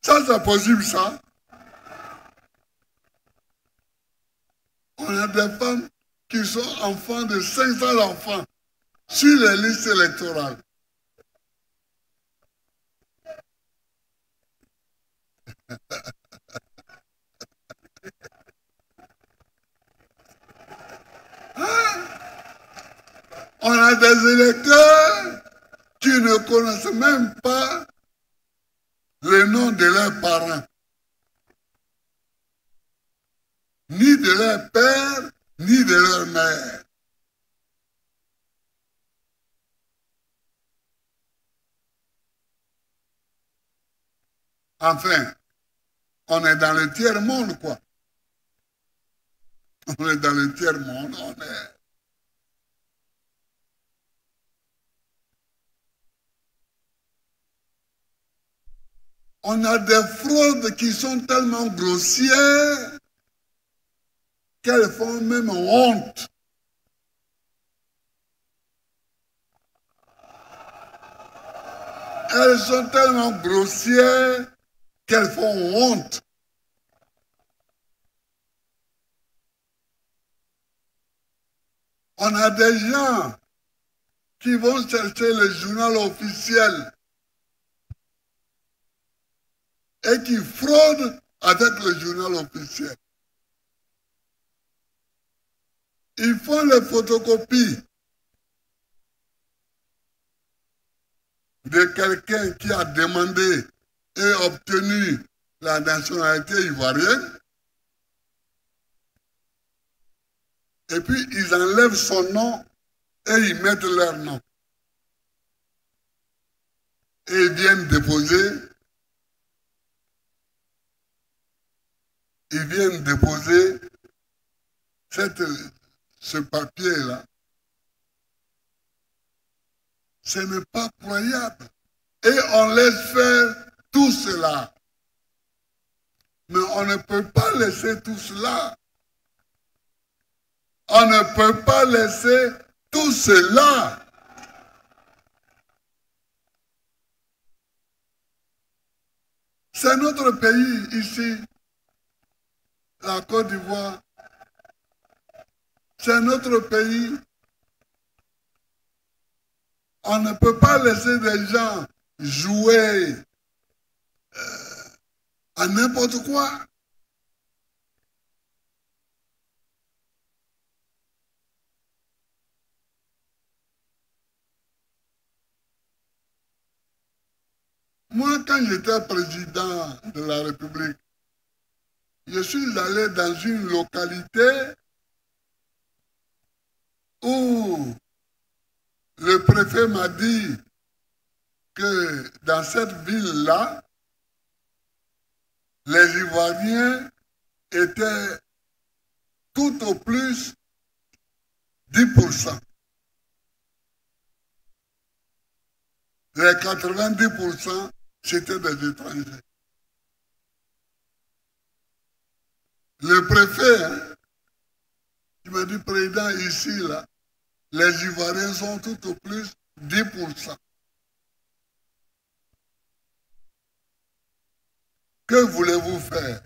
Ça, c'est possible, ça? On a des femmes qui sont enfants de 500 enfants sur les listes électorales. On a des électeurs qui ne connaissent même pas le nom de leurs parents, ni de leur père, ni de leur mère. Enfin, on est dans le tiers-monde, quoi. On est dans le tiers-monde, on a des fraudes qui sont tellement grossières qu'elles font même honte. Elles sont tellement grossières qu'elles font honte. On a des gens qui vont chercher le journal officiel et qui fraudent avec le journal officiel. Ils font les photocopies de quelqu'un qui a demandé et obtenu la nationalité ivoirienne. Et puis ils enlèvent son nom et ils mettent leur nom. Et ils viennent déposer. Ils viennent déposer ce papier-là. Ce n'est pas croyable. Et on laisse faire tout cela. Mais on ne peut pas laisser tout cela. On ne peut pas laisser tout cela. C'est notre pays ici, la Côte d'Ivoire. C'est notre pays. On ne peut pas laisser des gens jouer à n'importe quoi. Moi, quand j'étais président de la République, je suis allé dans une localité où le préfet m'a dit que dans cette ville-là, les Ivoiriens étaient tout au plus 10%. Les 90%, c'était des étrangers. Le préfet, hein, il m'a dit, président, ici, là, les Ivoiriens sont tout au plus 10%. Que voulez-vous faire?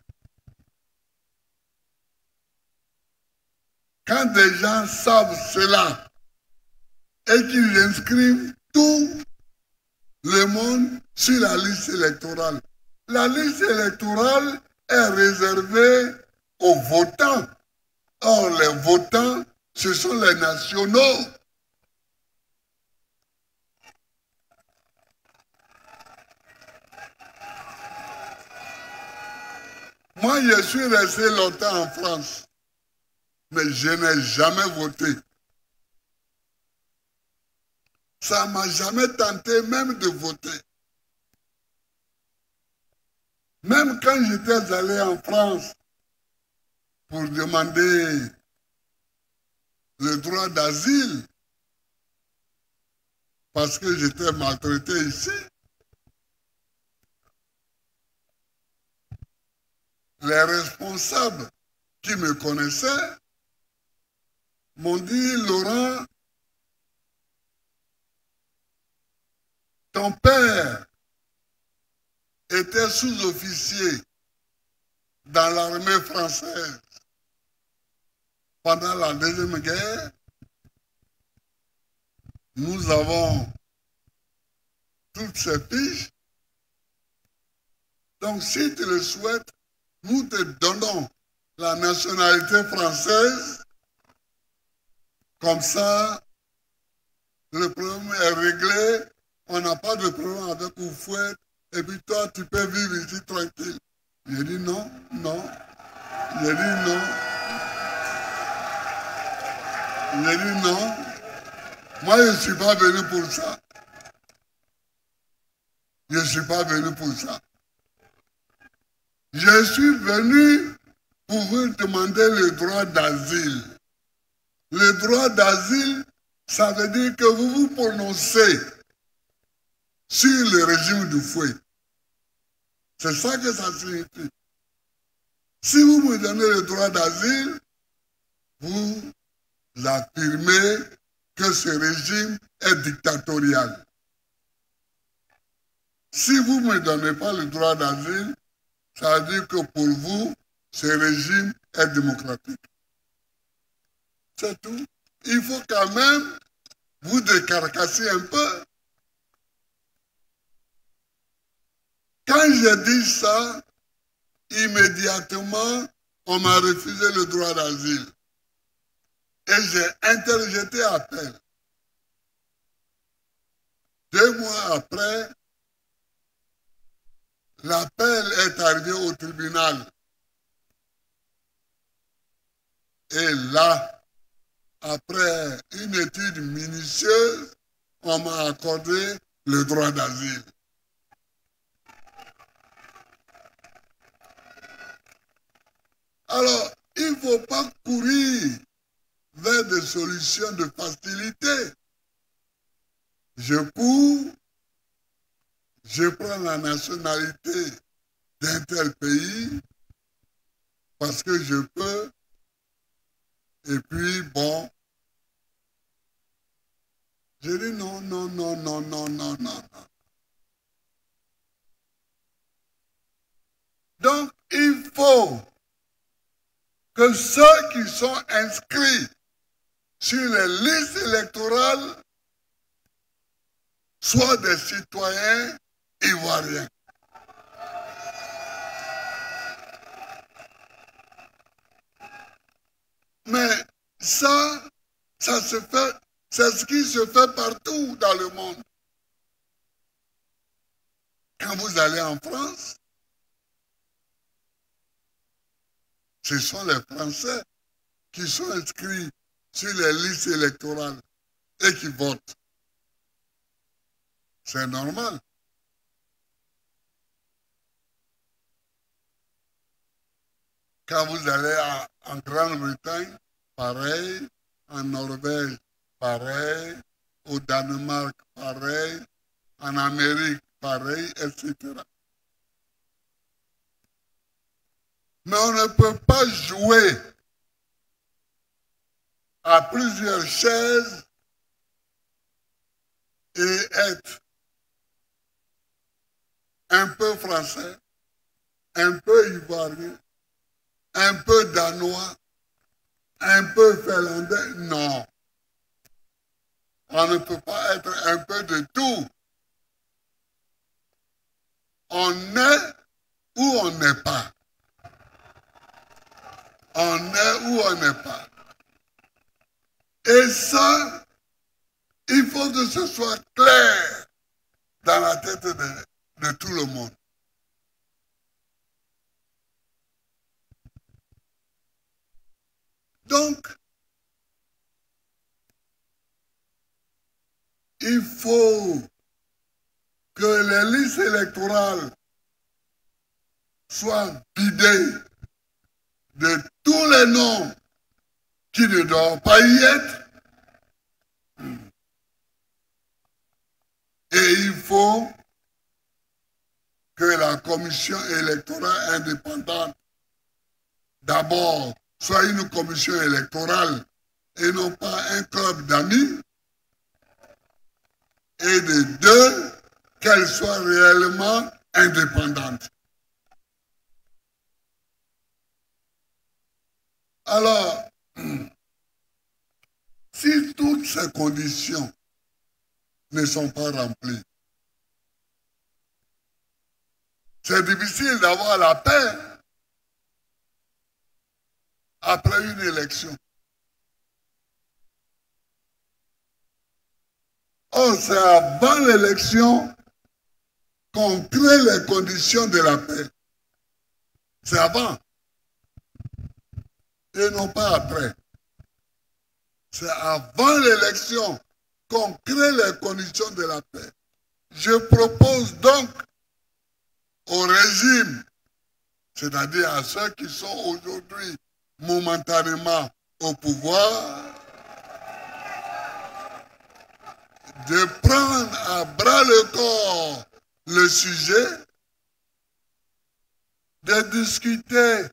Quand des gens savent cela et qu'ils inscrivent tout le monde sur la liste électorale, la liste électorale est réservée aux votants. Or, les votants, ce sont les nationaux. Moi, je suis resté longtemps en France, mais je n'ai jamais voté. Ça ne m'a jamais tenté même de voter. Même quand j'étais allé en France pour demander le droit d'asile, parce que j'étais maltraité ici, les responsables qui me connaissaient m'ont dit, Laurent, ton père était sous-officier dans l'armée française pendant la Deuxième Guerre. Nous avons toutes ces fiches. Donc, si tu le souhaites, nous te donnons la nationalité française. Comme ça, le problème est réglé. On n'a pas de problème avec Oufouette. Et puis toi, tu peux vivre ici tranquille. J'ai dit non, non. J'ai dit non. J'ai dit non. Moi, je ne suis pas venu pour ça. Je ne suis pas venu pour ça. Je suis venu pour vous demander le droit d'asile. Le droit d'asile, ça veut dire que vous vous prononcez sur le régime du fouet. C'est ça que ça signifie. Si vous me donnez le droit d'asile, vous affirmez que ce régime est dictatorial. Si vous ne me donnez pas le droit d'asile, ça veut dire que pour vous, ce régime est démocratique. C'est tout. Il faut quand même vous décarcasser un peu. Quand j'ai dit ça, immédiatement, on m'a refusé le droit d'asile. Et j'ai interjeté appel. 2 mois après, l'appel est arrivé au tribunal. Et là, après une étude minutieuse, on m'a accordé le droit d'asile. Alors, il ne faut pas courir vers des solutions de facilité. Je cours, je prends la nationalité d'un tel pays parce que je peux, et puis bon, je dis non, non, non, non, non, non, non, non. Donc, il faut que ceux qui sont inscrits sur les listes électorales soient des citoyens ivoiriens. Mais ça se fait, c'est ce qui se fait partout dans le monde. Quand vous allez en France, ce sont les Français qui sont inscrits sur les listes électorales et qui votent. C'est normal. Quand vous allez en Grande-Bretagne, pareil, en Norvège, pareil, au Danemark, pareil, en Amérique, pareil, etc. Mais on ne peut pas jouer à plusieurs chaises et être un peu français, un peu ivoirien, un peu danois, un peu finlandais. Non. On ne peut pas être un peu de tout. On est ou on n'est pas. On est ou on n'est pas. Et ça, il faut que ce soit clair dans la tête de tout le monde. Donc, il faut que les listes électorales soient vidées de tous les noms qui ne doivent pas y être. Et il faut que la commission électorale indépendante, d'abord, soit une commission électorale et non pas un club d'amis. Et de deux, qu'elle soit réellement indépendante. Alors, si toutes ces conditions ne sont pas remplies, c'est difficile d'avoir la paix après une élection. Or, c'est avant l'élection qu'on crée les conditions de la paix. C'est avant. Et non pas après. C'est avant l'élection qu'on crée les conditions de la paix. Je propose donc au régime, c'est-à-dire à ceux qui sont aujourd'hui momentanément au pouvoir, de prendre à bras le corps le sujet, de discuter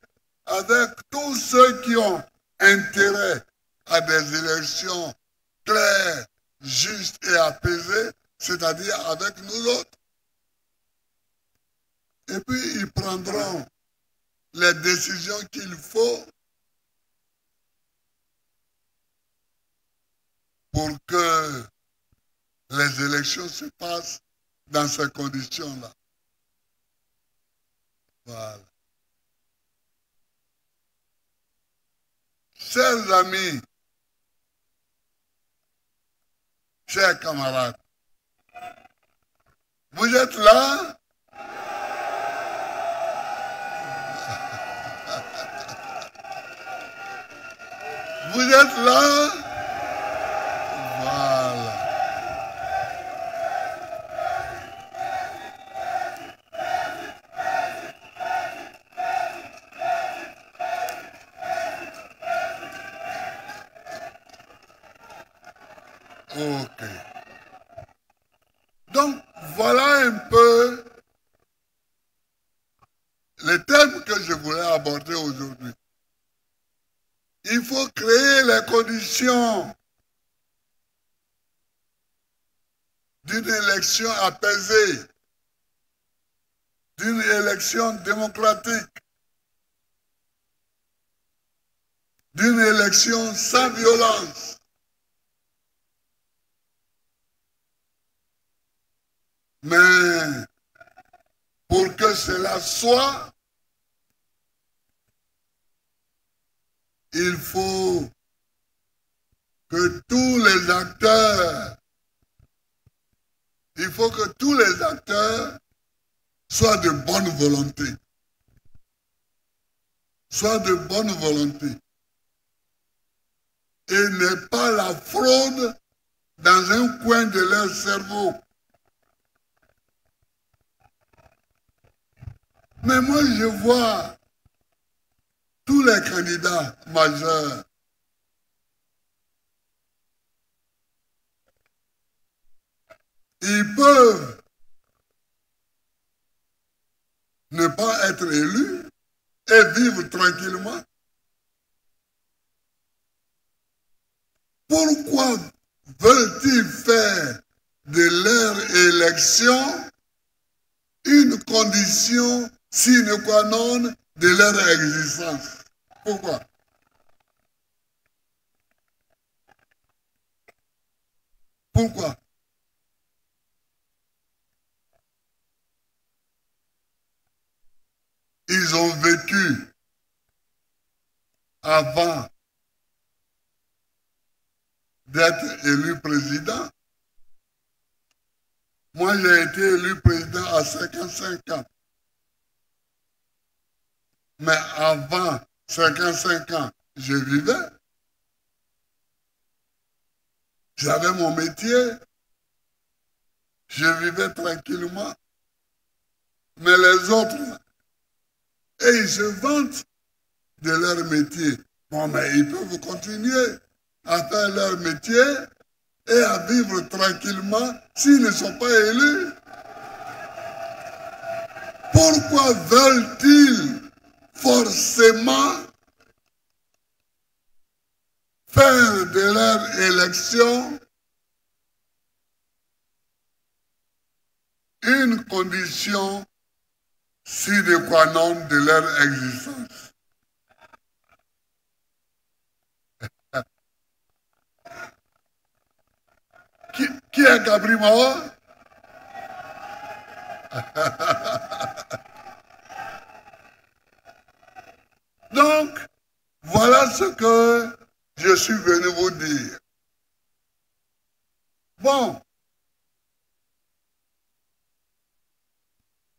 avec tous ceux qui ont intérêt à des élections claires, justes et apaisées, c'est-à-dire avec nous autres. Et puis ils prendront les décisions qu'il faut pour que les élections se passent dans ces conditions-là. Voilà. Chers amis, chers camarades, vous êtes là? Vous êtes là? Voilà. Ok. Donc, voilà un peu les thèmes que je voulais aborder aujourd'hui. Il faut créer les conditions d'une élection apaisée, d'une élection démocratique, d'une élection sans violence. Mais pour que cela soit, il faut que tous les acteurs, soient de bonne volonté. Soient de bonne volonté. Et n'aient pas la fraude dans un coin de leur cerveau. Mais moi, je vois tous les candidats majeurs. Ils peuvent ne pas être élus et vivre tranquillement. Pourquoi veulent-ils faire de leur élection une condition sine qua non de leur existence? Pourquoi? Pourquoi? Ils ont vécu avant d'être élu président. Moi, j'ai été élu président à 55 ans. Mais avant 55 ans, je vivais. J'avais mon métier. Je vivais tranquillement. Mais les autres, et ils se vantent de leur métier. Bon, mais ils peuvent continuer à faire leur métier et à vivre tranquillement s'ils ne sont pas élus. Pourquoi veulent-ils forcément faire de leur élection une condition sine qua non de leur existence? Qui est Gabri Mao? Donc, voilà ce que je suis venu vous dire. Bon,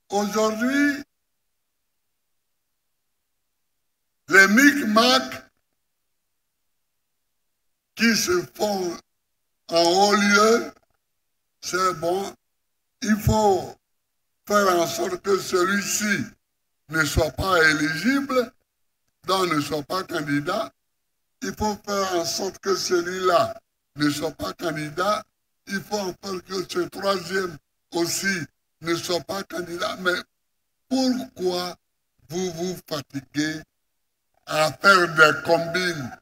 aujourd'hui, les micmacs qui se font en haut lieu, c'est bon, il faut faire en sorte que celui-ci ne soit pas éligible, donc ne soit pas candidat. Il faut faire en sorte que celui-là ne soit pas candidat. Il faut en faire que ce troisième aussi ne soit pas candidat. Mais pourquoi vous vous fatiguez à faire des combines?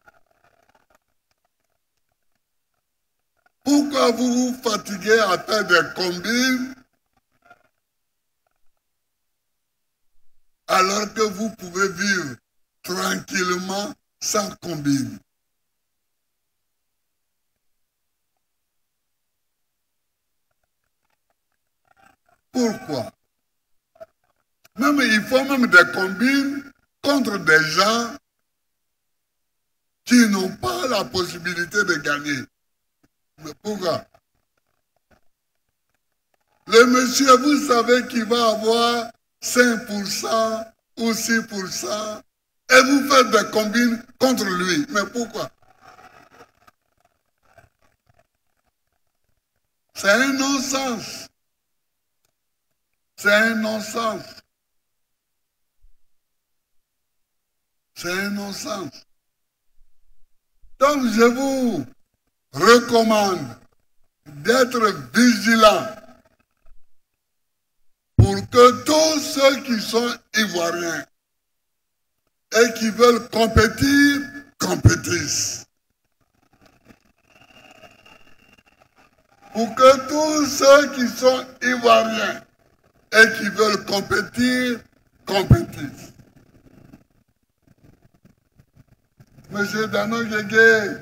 Pourquoi vous vous fatiguez à faire des combines alors que vous pouvez vivre tranquillement sans combine? Pourquoi? Même, il faut même des combines contre des gens qui n'ont pas la possibilité de gagner. Mais pourquoi? Le monsieur, vous savez qu'il va avoir 5% ou 6% et vous faites des combines contre lui. Mais pourquoi? C'est un non-sens. C'est un non-sens. C'est un non-sens. Donc je vous recommande d'être vigilants pour que tous ceux qui sont ivoiriens et qui veulent compétir, compétissent. Pour que tous ceux qui sont ivoiriens et qui veulent compétir, compétissent. Monsieur Dano Guégué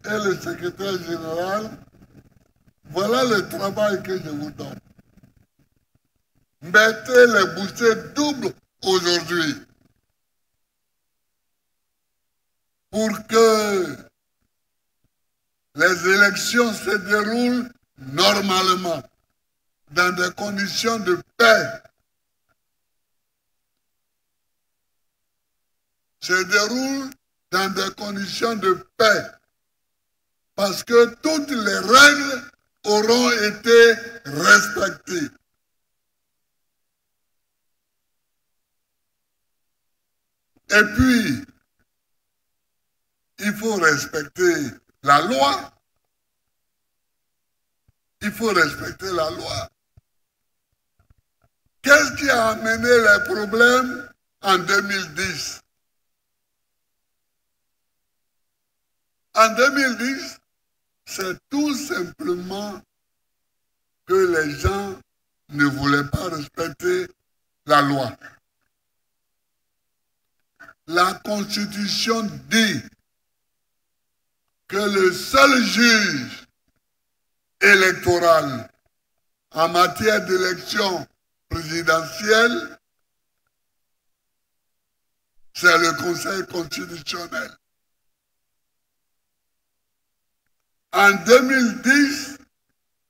et le secrétaire général, voilà le travail que je vous donne. Mettez les bouchées doubles aujourd'hui pour que les élections se déroulent normalement, dans des conditions de paix. Se déroulent dans des conditions de paix. Parce que toutes les règles auront été respectées. Et puis, il faut respecter la loi. Il faut respecter la loi. Qu'est-ce qui a amené les problèmes en 2010? En 2010, c'est tout simplement que les gens ne voulaient pas respecter la loi. La Constitution dit que le seul juge électoral en matière d'élection présidentielle, c'est le Conseil constitutionnel. En 2010,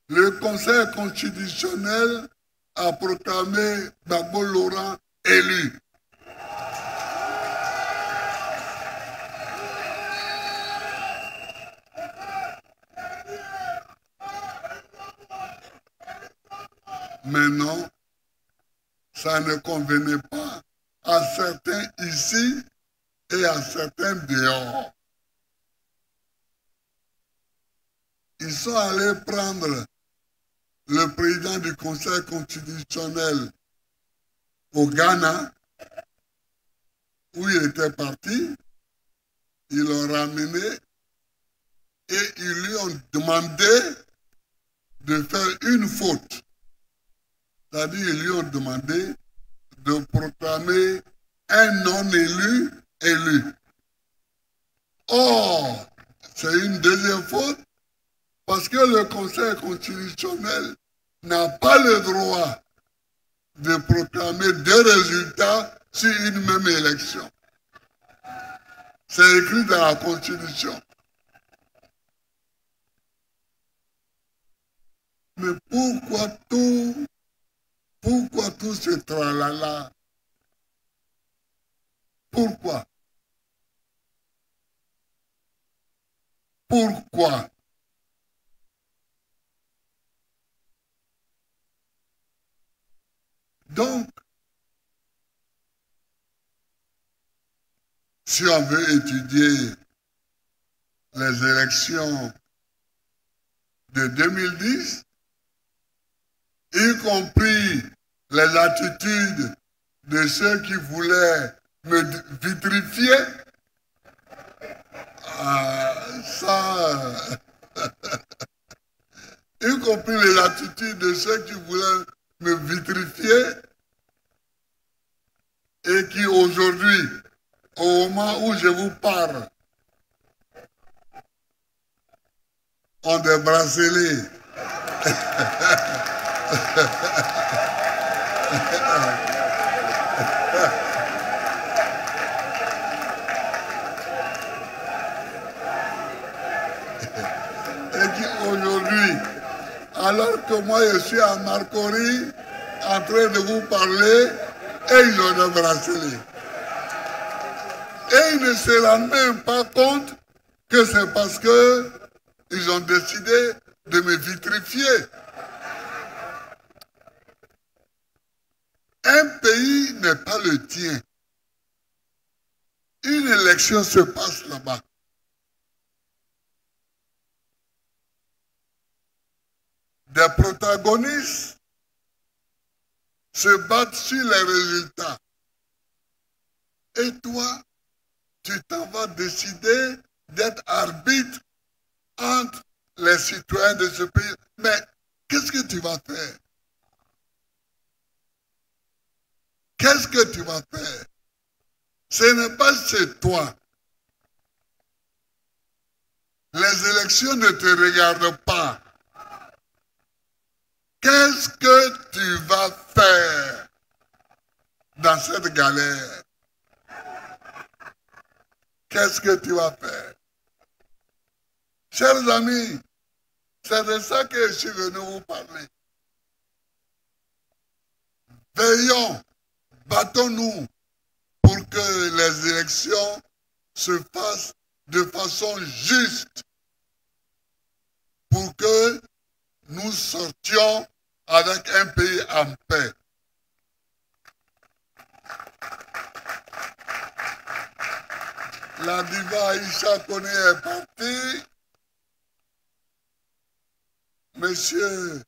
le Conseil constitutionnel a proclamé Gbagbo Laurent élu. Mais non, ça ne convenait pas à certains ici et à certains dehors. Ils sont allés prendre le président du Conseil constitutionnel au Ghana, où il était parti. Ils l'ont ramené et ils lui ont demandé de faire une faute. C'est-à-dire, ils lui ont demandé de proclamer un non-élu élu. Or, c'est une deuxième faute parce que le Conseil constitutionnel n'a pas le droit de proclamer deux résultats sur une même élection. C'est écrit dans la Constitution. Mais pourquoi tout ce tralala? Pourquoi? Pourquoi? Donc, si on veut étudier les élections de 2010, y compris les attitudes de ceux qui voulaient me vitrifier, y compris les attitudes de ceux qui voulaient me vitrifier et qui aujourd'hui, au moment où je vous parle, ont des bracelets. Et qui aujourd'hui, alors que moi je suis à Marcory, en train de vous parler, et ils ont des bracelets. Et ils ne se rendent même pas compte que c'est parce que ils ont décidé de me vitrifier. Un pays n'est pas le tien. Une élection se passe là-bas. Des protagonistes se battent sur les résultats. Et toi, tu t'en vas décider d'être arbitre entre les citoyens de ce pays. Mais qu'est-ce que tu vas faire? Qu'est-ce que tu vas faire? Ce n'est pas chez toi. Les élections ne te regardent pas. Qu'est-ce que tu vas faire dans cette galère? Qu'est-ce que tu vas faire? Chers amis, c'est de ça que je suis venu vous parler. Veillons, battons-nous pour que les élections se fassent de façon juste, pour que nous sortions avec un pays en paix. La diva Aïcha Koné est partie. Monsieur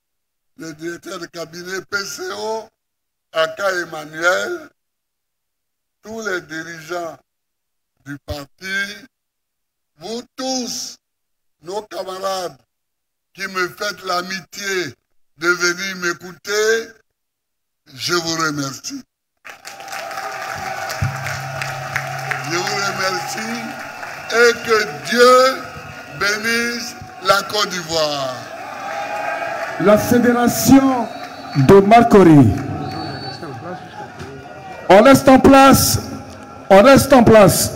le directeur de cabinet PCO, Aka Emmanuel, tous les dirigeants du parti, vous tous, nos camarades qui me faites l'amitié de venir m'écouter, je vous remercie. Je vous remercie et que Dieu bénisse la Côte d'Ivoire. La fédération de Marcory. On reste en place. On reste en place.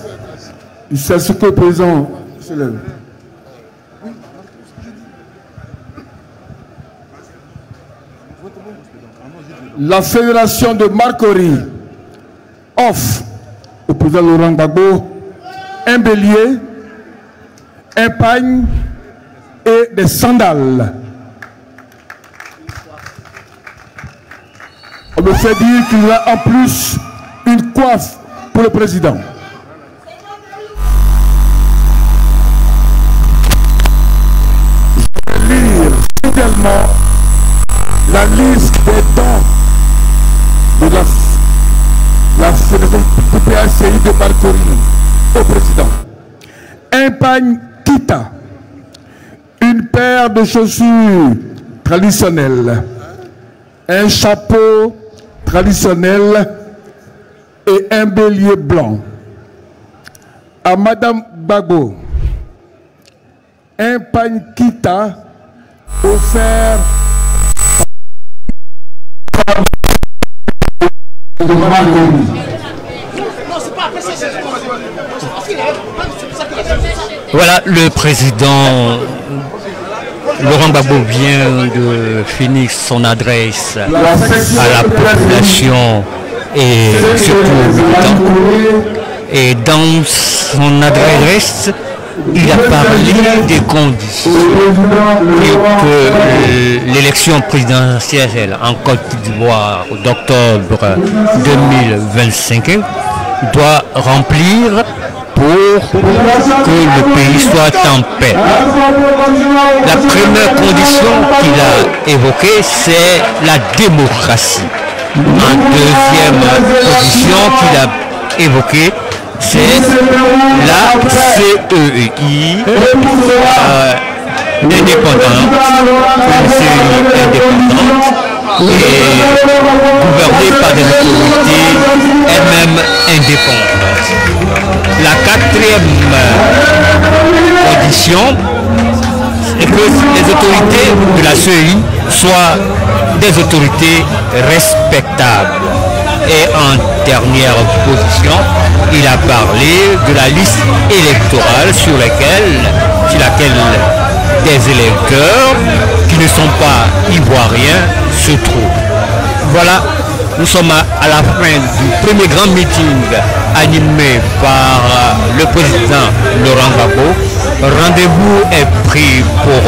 C'est ce que le président se lève. La fédération de Marcory offre au président Laurent Gbagbo un bélier, un pagne et des sandales. On me fait dire qu'il y a en plus une coiffe pour le président. Je vais lire fidèlement la liste des dons de la fédération PACI de Marcory au président. Un pagne Kita, une paire de chaussures traditionnelles, un chapeau traditionnel et un bélier blanc. À Madame Gbagbo, un pagne Kita offert de Marcory. Voilà, le président Laurent Gbagbo vient de finir son adresse à la population et surtout militants. Et dans son adresse, il a parlé des conditions et que l'élection présidentielle en Côte d'Ivoire d'octobre 2025 doit remplir pour que le pays soit en paix. La première condition qu'il a évoquée, c'est la démocratie. En deuxième condition qu'il a évoquée, c'est la CEI indépendante, et gouvernée par des autorités elles-mêmes indépendantes. La quatrième condition est que les autorités de la CEI soient des autorités respectables. Et en dernière position, il a parlé de la liste électorale sur laquelle des électeurs qui ne sont pas ivoiriens se trouvent. Voilà, nous sommes à la fin du premier grand meeting animé par le président Laurent Gbagbo. Rendez-vous est pris pour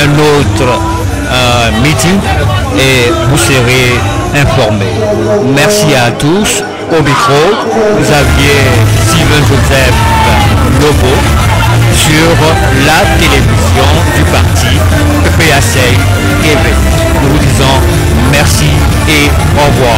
un autre meeting et vous serez informés. Merci à tous. Au micro, vous aviez Sylvain Joseph Lobo sur la télévision du parti PACI TV. Nous vous disons merci et au revoir.